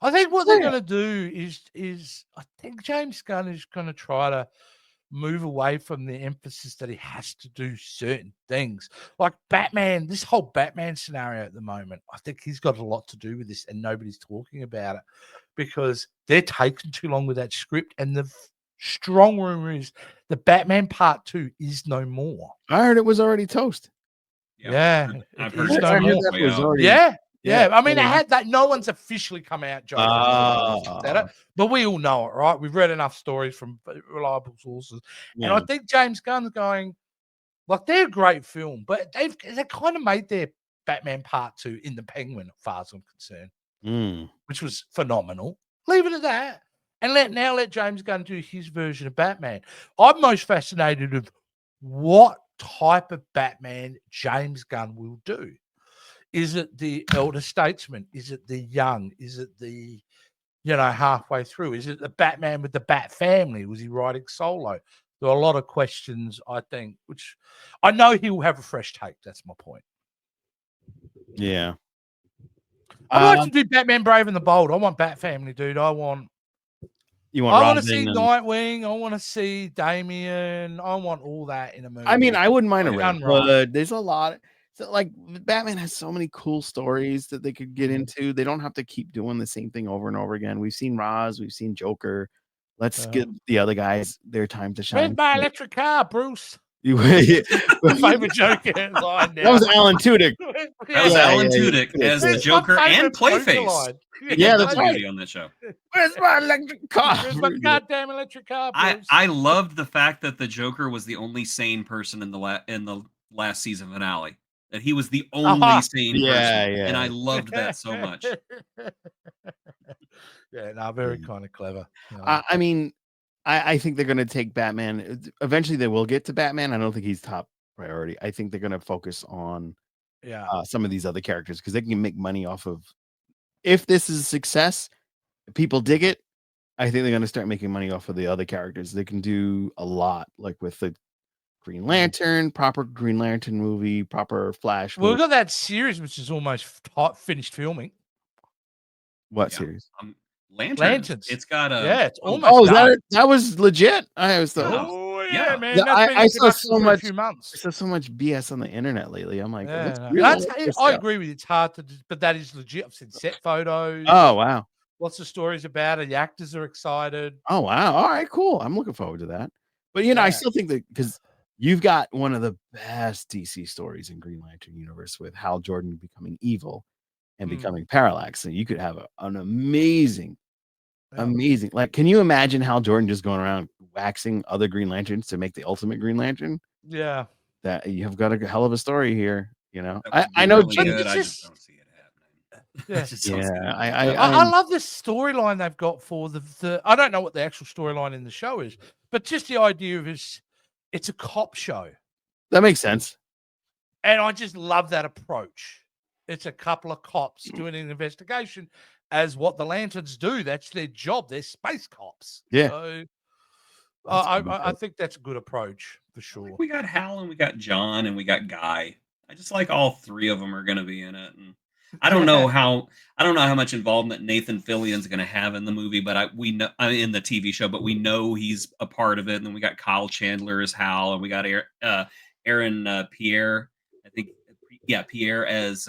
I think what they're going to do is I think James Gunn is going to try to move away from the emphasis that he has to do certain things like Batman. This whole Batman scenario at the moment, I think he's got a lot to do with this, and nobody's talking about it because they're taking too long with that script, and strong rumor is the Batman Part 2 is no more. I heard it was already toast. Yeah, I've it heard is it's no on more. its way out. already. Yeah. I mean, it yeah. had that. No one's officially come out, Joe, said it, but we all know it, right? We've read enough stories from reliable sources, and I think James Gunn's going, like, they're a great film, but they kind of made their Batman Part 2 in the Penguin, as far as I'm concerned, which was phenomenal. Leave it at that, and let James Gunn do his version of Batman. I'm most fascinated of what type of Batman James Gunn will do. Is it the elder statesman? Is it the young? Is it the, halfway through? Is it the Batman with the Bat family? Was he writing solo? There are a lot of questions, I think, which I know he will have a fresh take. That's my point. Yeah. I'd like to do Batman Brave and the Bold. I want Bat family, dude. I want to see Nightwing. I want to see Damian. I want all that in a movie. I mean, I wouldn't mind a Red Hood. Hood. There's a lot. So, like, Batman has so many cool stories that they could get into. They don't have to keep doing the same thing over and over again. We've seen Ra's, we've seen Joker. Let's give the other guys their time to shine. Where's my electric car, Bruce? My favorite Joker line. That was Alan Tudyk. That was Alan Tudyk as the Joker and Clayface. Yeah, that's right on that show. Where's my electric car? Where's my goddamn electric car, Bruce? I loved the fact that the Joker was the only sane person in the last season finale. That he was the only sane person, and I loved that so much. Very kind of clever. I mean, I think they're going to take Batman. Eventually, they will get to Batman. I don't think he's top priority. I think they're going to focus on some of these other characters because they can make money off of. If this is a success, people dig it. I think they're going to start making money off of the other characters. They can do a lot, like with the Green Lantern, proper Green Lantern movie, proper Flash. Well, we've got that series which is almost finished filming. What series? Lanterns. It's got a. It's almost. That was legit. I was man. That's I saw so much. A few months. I saw so much BS on the internet lately. I'm like, I agree with you. It's hard to, but that is legit. I've seen set photos. Oh wow. Lots of stories about it. The actors are excited. Oh wow. All right, cool. I'm looking forward to that. But I still think that because you've got one of the best DC stories in Green Lantern universe with Hal Jordan becoming evil and becoming Parallax. So you could have an amazing. Like, can you imagine Hal Jordan just going around waxing other Green Lanterns to make the ultimate Green Lantern? Yeah. That you have got a hell of a story here. I know. Really I just don't see it happening. I love this storyline they've got for the. I don't know what the actual storyline in the show is, but just the idea of it's a cop show. That makes sense. And I just love that approach. It's a couple of cops doing an investigation as what the Lanterns do. That's their job. They're space cops. Yeah. So I think that's a good approach for sure. We got Hal and we got John and we got Guy. I just like all three of them are going to be in it. And I don't know how much involvement Nathan Fillion's going to have in the movie, but we know in the TV show, but we know he's a part of it. And then we got Kyle Chandler as Hal, and we got Aaron Pierre. I think, Pierre as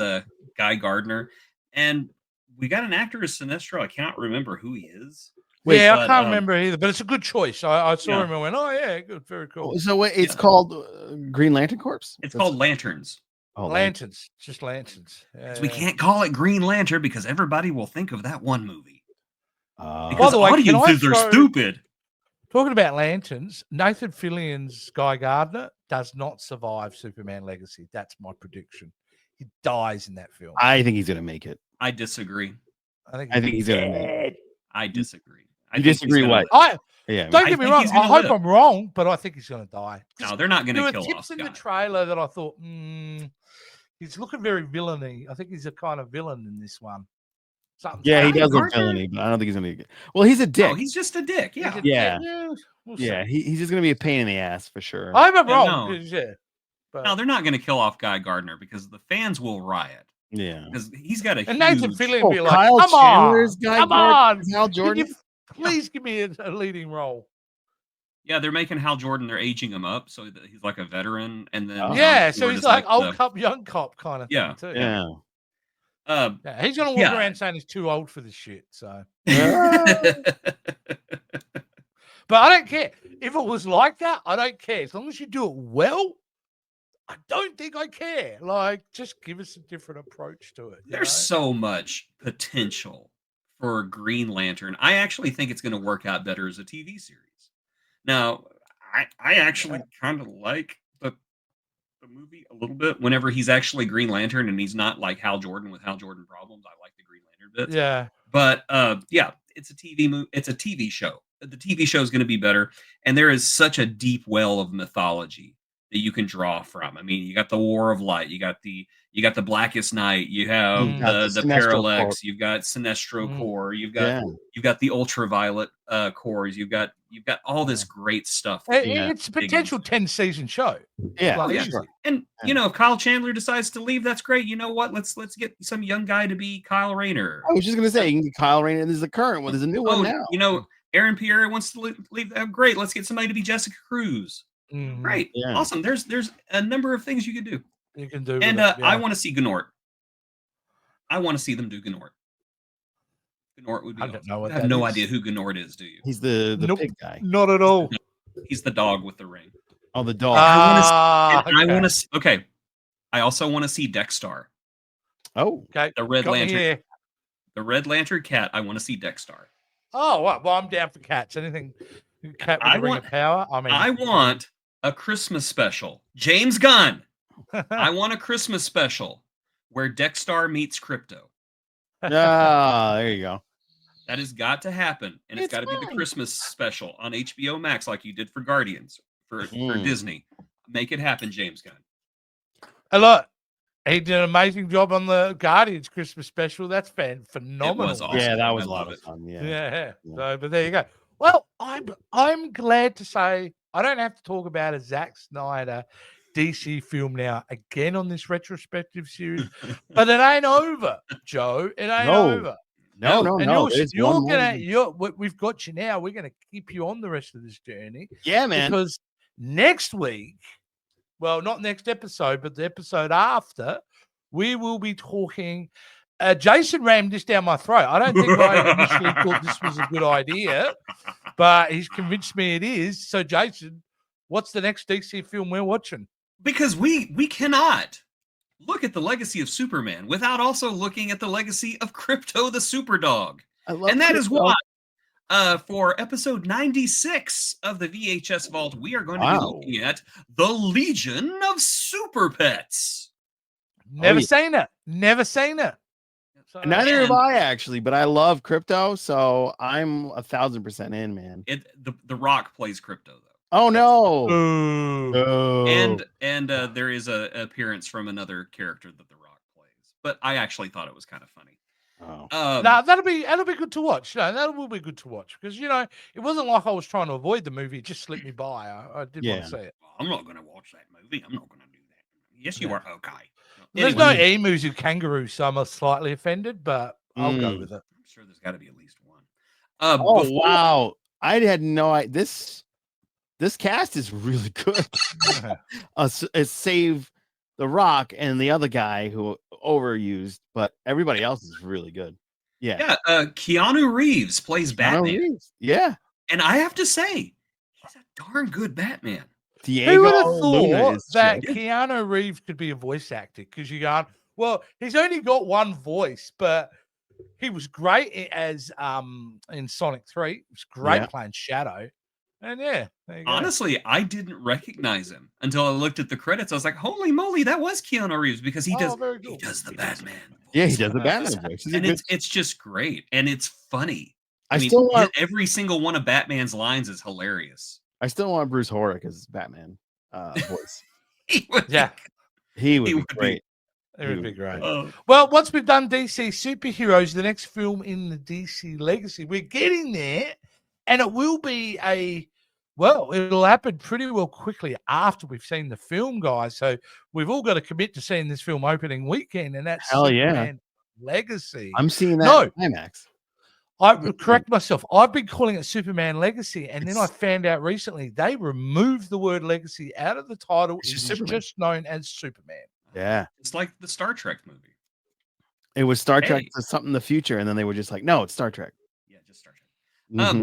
Guy Gardner, and we got an actor as Sinestro. I can't remember who he is. I can't remember either, but it's a good choice. I saw him and went, oh yeah, good, very cool. So it's called Green Lantern Corps? It's called Lanterns. Oh, Lanterns, just Lanterns. We can't call it Green Lantern because everybody will think of that one movie. Because the audiences are stupid. Talking about Lanterns, Nathan Fillion's Guy Gardner does not survive Superman Legacy. That's my prediction. He dies in that film. I think he's going to make it. I disagree. I think he's going to make it. I disagree. You disagree what? Don't get me wrong. I hope I'm wrong, but I think he's going to die. No, they're not going to kill off. There were tips in the trailer that I thought, he's looking very villainy. I think he's a kind of villain in this one. He does look villainy, but I don't think he's going to. Well, he's a dick. No, he's just a dick. Yeah. He's just going to be a pain in the ass for sure. I hope I'm wrong. No, they're not going to kill off Guy Gardner because the fans will riot. Yeah, because he's got a. And Nathan Fillion be like, Kyle "Come Chandler's on, Guy come Gardner, on, Hal Jordan, please give me a leading role." Yeah, they're making Hal Jordan. They're aging him up so that he's like a veteran, and then so he's like old cop, young cop kind of thing too. He's gonna walk around saying he's too old for this shit. So, But I don't care. If it was like that, I don't care. As long as you do it well, I don't think I care. Like, just give us a different approach to it. There's so much potential for Green Lantern. I actually think it's going to work out better as a TV series. Now, I actually kind of like the movie a little bit whenever he's actually Green Lantern and he's not like Hal Jordan with Hal Jordan problems. I like the Green Lantern bits. Yeah. But yeah, it's a it's a TV show. The TV show is going to be better, and there is such a deep well of mythology that you can draw from. I mean, you got the War of Light, you got the Blackest Night, you have the Sinestro Parallax, Corps. you've got Sinestro Corps, you've got the Ultraviolet cores, you've got all this great stuff. It's a potential 10-season show. Yeah, Like, Sure. And you know, if Kyle Chandler decides to leave, that's great. You know what? Let's get some young guy to be Kyle Rayner. I was just gonna say you can get Kyle Rayner. There's the current one. There's a new one now. You know, Aaron Pierre wants to leave. Great. Let's get somebody to be Jessica Cruz. Great. Yeah. Awesome. There's a number of things you can do. You can do. And I want to see Gnort. I want to see them do Gnort. Gnort would be. I don't know what I have that no is. idea who Gnort is. Do you? He's the Nope. pig guy. Not at all. He's the dog with the ring. Oh, the dog. I want to. Okay. I also want to see Dexstar. Oh, Okay. The Red Got me Lantern. here. The Red Lantern cat. I want to see Dexstar. Oh, well, I'm down for cats. Anything cat with a ring of power. I mean, I want a Christmas special. James Gunn. I want a Christmas special where Dexstar meets Crypto. there you go. That has got to happen, and it's got to be the Christmas special on HBO Max, like you did for Guardians for Disney. Make it happen, James Gunn. Hey, look, he did an amazing job on the Guardians Christmas special. That's phenomenal. It was awesome. Yeah, that was I a lot love of it. fun. Yeah. Yeah. So, but there you go. Well, I'm glad to say I don't have to talk about a Zack Snyder DC film now again on this retrospective series, but it ain't over, Joe. It ain't over. No. We've got you now. We're gonna keep you on the rest of this journey. Yeah, man. Because next week, well, not next episode, but the episode after, we will be talking. Jason rammed this down my throat. I don't think I initially thought this was a good idea, but he's convinced me it is. So, Jason, what's the next DC film we're watching? Because we cannot look at the legacy of Superman without also looking at the legacy of Crypto the Superdog. And that is why for episode 96 of the VHS Vault, we are going to be looking at the Legion of Super Pets. Never seen it. Never seen it. So, Neither have I actually, but I love Crypto, so I'm 1,000% in, man. The Rock plays Crypto though. Oh no! And there is a appearance from another character that The Rock plays, but I actually thought it was kind of funny. that'll be good to watch. No, that will be good to watch because it wasn't like I was trying to avoid the movie; it just slipped me by. I did want to see it. I'm not going to watch that movie. I'm not going to do that. Yes, you are. Okay. There's no emus or kangaroos, so I'm slightly offended, but I'll go with it. I'm sure there's got to be at least one. Wow! I had no idea. This cast is really good. It's Save the Rock and the other guy who overused, but everybody else is really good. Yeah. Keanu Reeves plays Batman. Yeah. And I have to say, he's a darn good Batman. Who would have thought that Keanu Reeves could be a voice actor? Because you go, well, he's only got one voice, but he was great as in Sonic 3. It was great playing Shadow. And honestly, I didn't recognize him until I looked at the credits. I was like, "Holy moly, that was Keanu Reeves!" Because he does the Batman. Yeah, he does the Batman voice, and it's just great and it's funny. I mean, still want every single one of Batman's lines is hilarious. I still want Bruce Horrick as Batman voice. He would be great. It would be great. Well, once we've done DC superheroes, the next film in the DC legacy, we're getting there. And it will be it'll happen pretty well quickly after we've seen the film, guys. So we've all got to commit to seeing this film opening weekend, and that's Superman Legacy. I'm seeing that in IMAX. I correct myself. I've been calling it Superman Legacy, and then I found out recently they removed the word Legacy out of the title. It's just known as Superman. Yeah. It's like the Star Trek movie. It was Star Trek to something in the future, and then they were just like, no, it's Star Trek. Yeah, just Star Trek.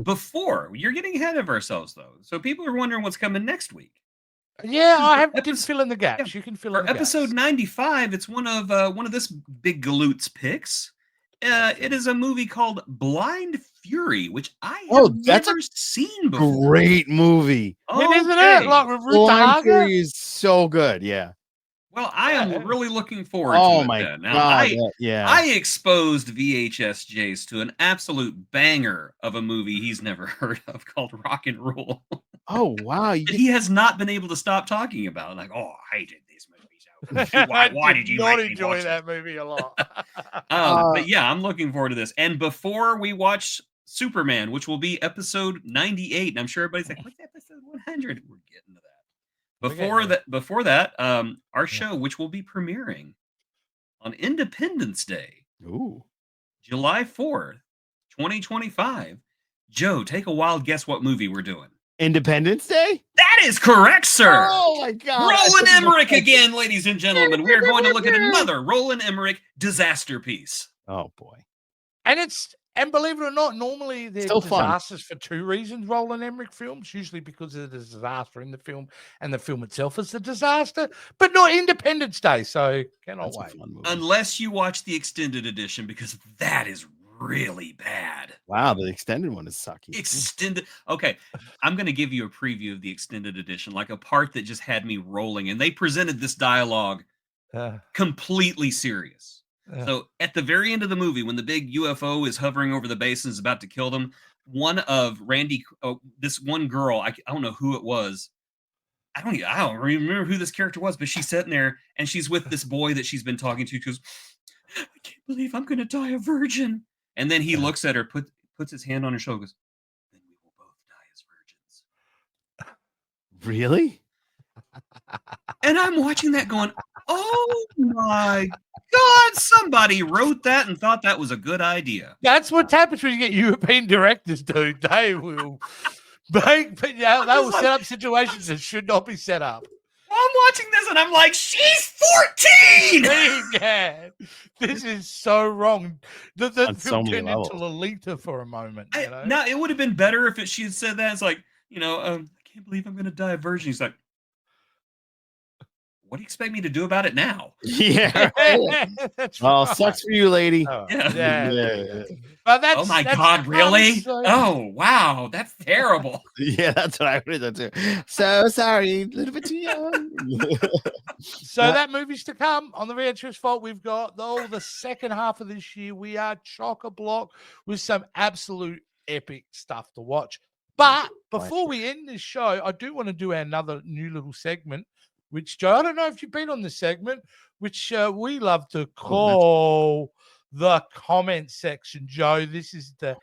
Before, you're getting ahead of ourselves, though. So people are wondering what's coming next week. Yeah, I did episode- fill in the gaps. yeah, You can fill For in the episode gaps. 95, it's one of this big galoot's picks. It is a movie called Blind Fury, which I have that's a never seen before. Great movie. Isn't it? Like with Ruth Blind Hager? Fury is so good. Yeah. Well, I am Yeah. really looking forward to Oh it my then. Now, god. Yeah. I exposed VHS Jace to an absolute banger of a movie he's never heard of called Rock and Roll. Oh wow. that he has not been able to stop talking about. Like, oh, I hated these movies. Why did you not make me enjoy watch that movie a lot? But yeah, I'm looking forward to this. And before we watch Superman, which will be episode 98, and I'm sure everybody's like, what's episode 100? We're getting to that. Before that, our show, which will be premiering on Independence Day, July 4th, 2025. Joe, take a wild guess what movie we're doing. Independence Day? That is correct, sir. Oh my god. Roland Emmerich again, ladies and gentlemen. We are going to look at another Roland Emmerich disaster piece. Oh boy. And believe it or not, normally they're Still fun. disasters for two reasons, Roland Emmerich films, usually because of the disaster in the film and the film itself is a disaster, but not Independence Day, so cannot wait. Unless you watch the extended edition, because that is really bad. Wow, the extended one is sucky. Extended. Okay, I'm going to give you a preview of the extended edition, like a part that just had me rolling, and they presented this dialogue completely serious. So at the very end of the movie, when the big UFO is hovering over the base and is about to kill them, this one girl, I don't know who it was. I don't remember who this character was, but she's sitting there and she's with this boy that she's been talking to. She goes, I can't believe I'm going to die a virgin. And then he looks at her, puts his hand on her shoulder, goes, then we will both die as virgins. Really? And I'm watching that going, oh my God, somebody wrote that and thought that was a good idea. That's what happens when you get European directors, dude. They will they will set up situations that should not be set up. I'm watching this and I'm like, she's 14! Yeah, this is so wrong. The film so many turned levels. into Lolita for a moment. Now, it would have been better if she had said that. It's like, I can't believe I'm going to die a virgin. He's like, what do you expect me to do about it now? Yeah. That's Well, right. sucks for you, lady. Yeah. But that's, oh my God, really? So... Oh, wow. That's terrible. Yeah, that's what I would have done too. So sorry, a little bit too young. So that movie's to come on the VHS Vault. We've got the second half of this year. We are chock-a-block with some absolute epic stuff to watch. But before we end this show, I do want to do another new little segment, which, Joe, I don't know if you've been on this segment, which we love to call the comment section. Joe, this is the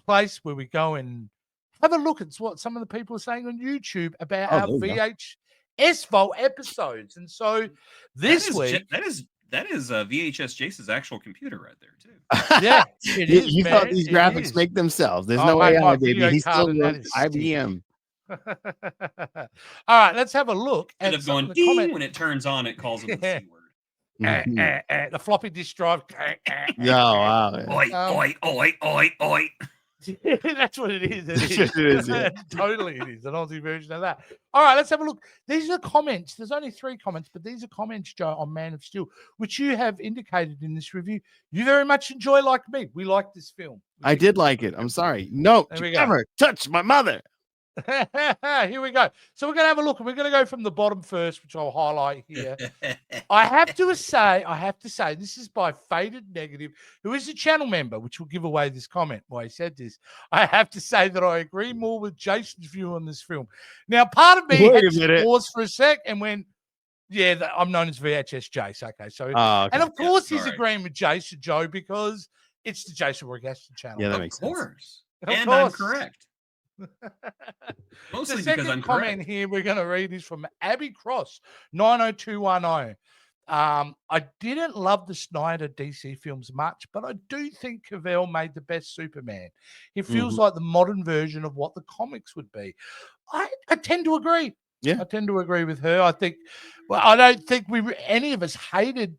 place where we go and have a look at what some of the people are saying on YouTube about our VHS Vault episodes. And so this week... That is VHS Jace's actual computer right there, too. Yeah, it is, you thought these graphics make themselves. There's no AI, baby. He's still with IBM. All right, let's have a look Instead at of going ding when it turns on, it calls it the C word. The floppy disk drive. Wow. Oi, oi, oi, oi, oi. That's what it is. It is, yeah. Totally, it is an Aussie version of that. All right, let's have a look. These are comments. There's only 3 comments, but these are comments, Joe, on Man of Steel, which you have indicated in this review. You very much enjoy, like me. We like this film. I did like it. I'm sorry. No, never touch my mother. Here we go. So we're going to have a look. We're going to go from the bottom first, which I'll highlight here. I have to say, this is by Faded Negative, who is a channel member, which will give away this comment why he said this. I have to say that I agree more with Jason's view on this film. Now, part of me had to pause for a sec and went, yeah, I'm known as VHS Jace. Okay, so and of course he's agreeing with Jason, Joe, because it's the Jason Gaston channel. Yeah, that makes sense. And I'm correct. Mostly the second comment here we're going to read is from Abby Cross 90210. I didn't love the Snyder DC films much, but I do think Cavill made the best Superman. He feels like the modern version of what the comics would be. I tend to agree. Yeah, I tend to agree with her. I think, well, I don't think any of us hated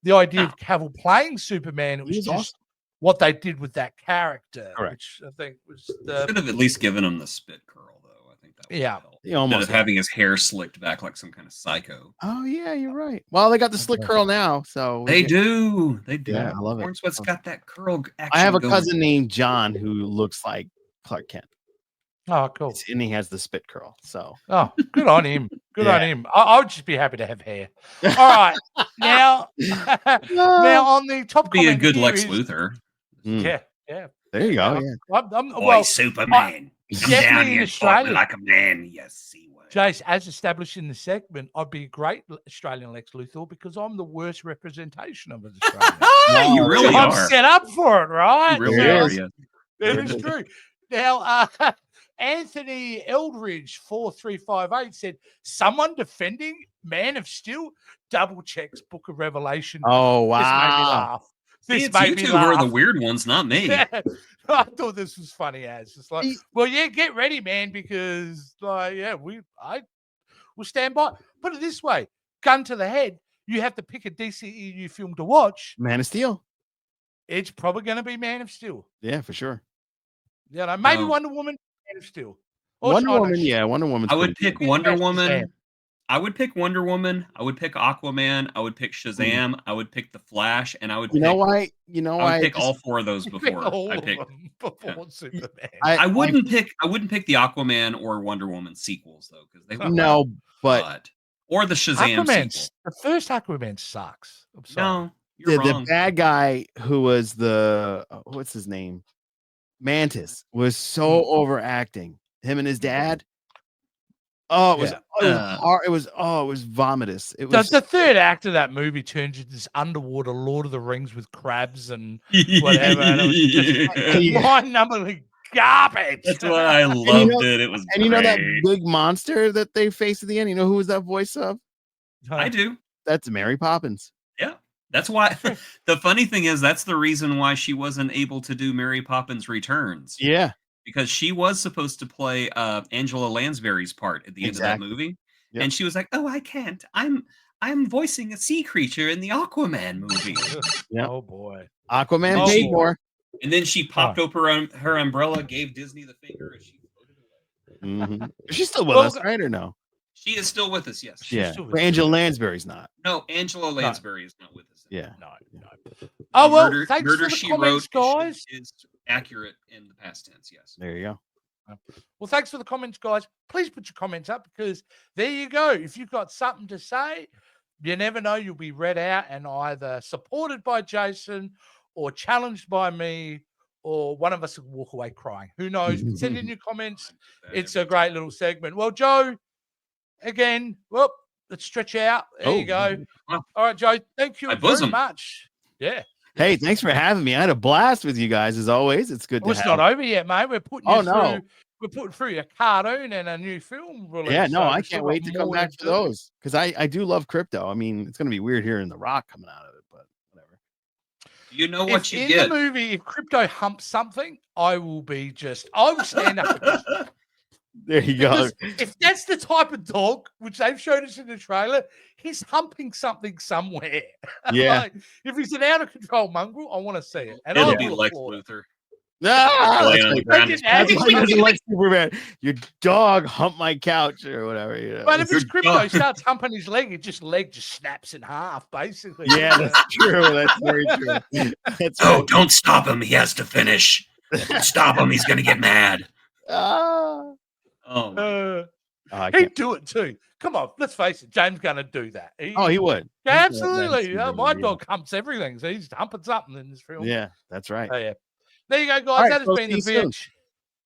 the idea of Cavill playing Superman. It was just what they did with that character, Correct. which I think was Should have at least given him the spit curl, though. I think that would help. He almost Instead of having his hair slicked back like some kind of psycho. Oh yeah, you're right. Well, they got the slick curl now, so They do. They do. Yeah, I love it. Orange Sweat's got that curl action. I have a going. cousin named John who looks like Clark Kent. Oh, cool. And he has the spit curl. So good on him. Good on him. I would just be happy to have hair. All right. Now on the top be a comment good here Lex is- Luthor. Yeah. There you go. Yeah. Boy, Superman. Come definitely down in here and fight me Australia. like a man. Yes, see what. Jace, as established in the segment, I'd be a great Australian Lex Luthor because I'm the worst representation of an Australian. You really I'm are. set up for it, right? You really There are. is. Yeah. That is true. Now, Anthony Eldridge 4358 said, "Someone defending Man of Steel double checks Book of Revelation." Oh This made me wow. laugh. See, This it's made you me two who are the laugh. weird ones, not me. Yeah. I thought this was funny as it's like, well, yeah, get ready, man, because we'll stand by. Put it this way: gun to the head. You have to pick a DCEU film to watch. Man of Steel. It's probably going to be Man of Steel. Yeah, for sure. You know, maybe No. Wonder Woman, Man of Steel. Or Wonder China. Woman, yeah, Wonder Woman's I would pretty pick good. Wonder Shazam. Woman. I would pick Wonder Woman. I would pick Aquaman. I would pick Shazam. I would pick The Flash, and I would. You pick, know why? You know I why? would pick all four of those Pick before all I of picked. them before Superman. I wouldn't pick. I wouldn't pick the Aquaman or Wonder Woman sequels though, because they would. No, but or the Shazam sequel. The first Aquaman sucks. I'm sorry. No, you're the wrong. bad guy who was the what's his name? Mantis was so overacting. Him and his dad. Oh, it was hard. It was vomitous. It was The third act of that movie turns into this underwater Lord of the Rings with crabs and whatever. And it was just mind-numbingly garbage. That's why I loved it. It was and you know that great. big monster that they face at the end? You know who was that voice of? I do. That's Mary Poppins. Yeah. That's why the funny thing is that's the reason why she wasn't able to do Mary Poppins Returns. Yeah. Because she was supposed to play Angela Lansbury's part at the end of that movie. Yep. And she was like, "Oh, I can't. I'm voicing a sea creature in the Aquaman movie." Yeah. Oh boy. Aquaman paid more. And then she popped open her umbrella, gave Disney the finger, and she floated away. Mm-hmm. She's still with us, right? Or no? She is still with us, yes. Yeah. But Angela Lansbury's not. No, Angela Lansbury is not with us. Yeah. No. Oh, well, Murder, thanks Murder for the She comments, Wrote guys. is accurate in the past tense, yes. There you go. Well, thanks for the comments, guys. Please put your comments up because there you go. If you've got something to say, you never know. You'll be read out and either supported by Jason or challenged by me, or one of us will walk away crying. Who knows? Send in your comments. It's a great little segment. Well, Joe, again, let's stretch out. There you go. All right, Joe. Thank you very much. Yeah. Hey, thanks for having me. I had a blast with you guys as always. It's good to It's not over yet, mate. We're putting you through. We're putting through a cartoon and a new film release. Yeah, no, so I can't wait to come back for those because I do love crypto. I mean, it's going to be weird hearing The Rock coming out of it, but whatever. You know what you in get. The movie, if crypto humps something, I will stand up. There you go. If that's the type of dog which they've showed us in the trailer, he's humping something somewhere. Yeah. Like, if he's an out of control mongrel, I want to see it. And It'll I'll be Lex applaud it. Luthor. That's That's like Superman. Your dog humped my couch or whatever. You know. But if it's crypto starts humping his leg, leg just snaps in half, basically. Yeah, that's true. That's very true. That's don't stop him. He has to finish. Stop him. He's going to get mad. He'd do it too. Come on, let's face it. James going to do that. He would. Absolutely. My dog humps everything. So he's humping something in this film. Yeah, that's right. Oh, yeah. There you go, guys. Right, that has been the VHS.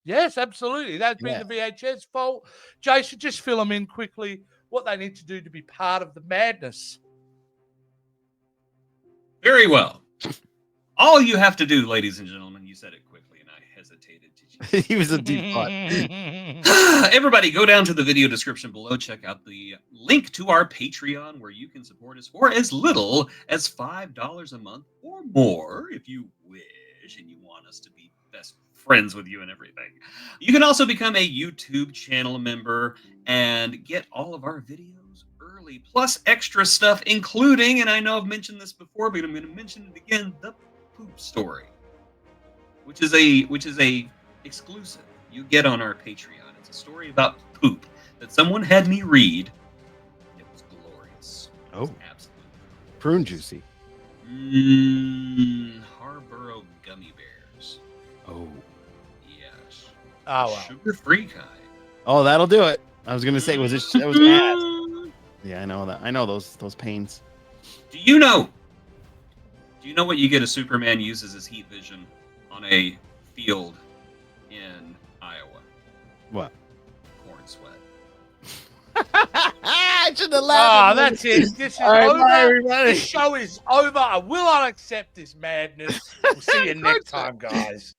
Yes, absolutely. That's been the VHS fault. Jason, just fill them in quickly what they need to do to be part of the madness. Very well. All you have to do, ladies and gentlemen, you said it quickly and I hesitated to. He was a deep thought. Everybody go down to the video description below. Check out the link to our Patreon where you can support us for as little as $5 a month or more if you wish and you want us to be best friends with you and everything. You can also become a YouTube channel member and get all of our videos early, plus extra stuff, including, and I know I've mentioned this before, but I'm going to mention it again, the poop story. which is a exclusive you get on our Patreon. It's a story about poop that someone had me read. It was glorious. It was absolutely Prune juicy. Harborough gummy bears. Oh. Yes. Oh, well. Sugar-free kind. Oh, that'll do it. I was gonna say, was it? That was ass. Yeah, I know that. I know those pains. Do you know what you get a Superman uses his heat vision on a field in Iowa? What? Corn sweat. I shouldn't have Oh, laughed. that's it. This is All right, over. bye, everybody. This show is over. I will not accept this madness. We'll see you next time, guys.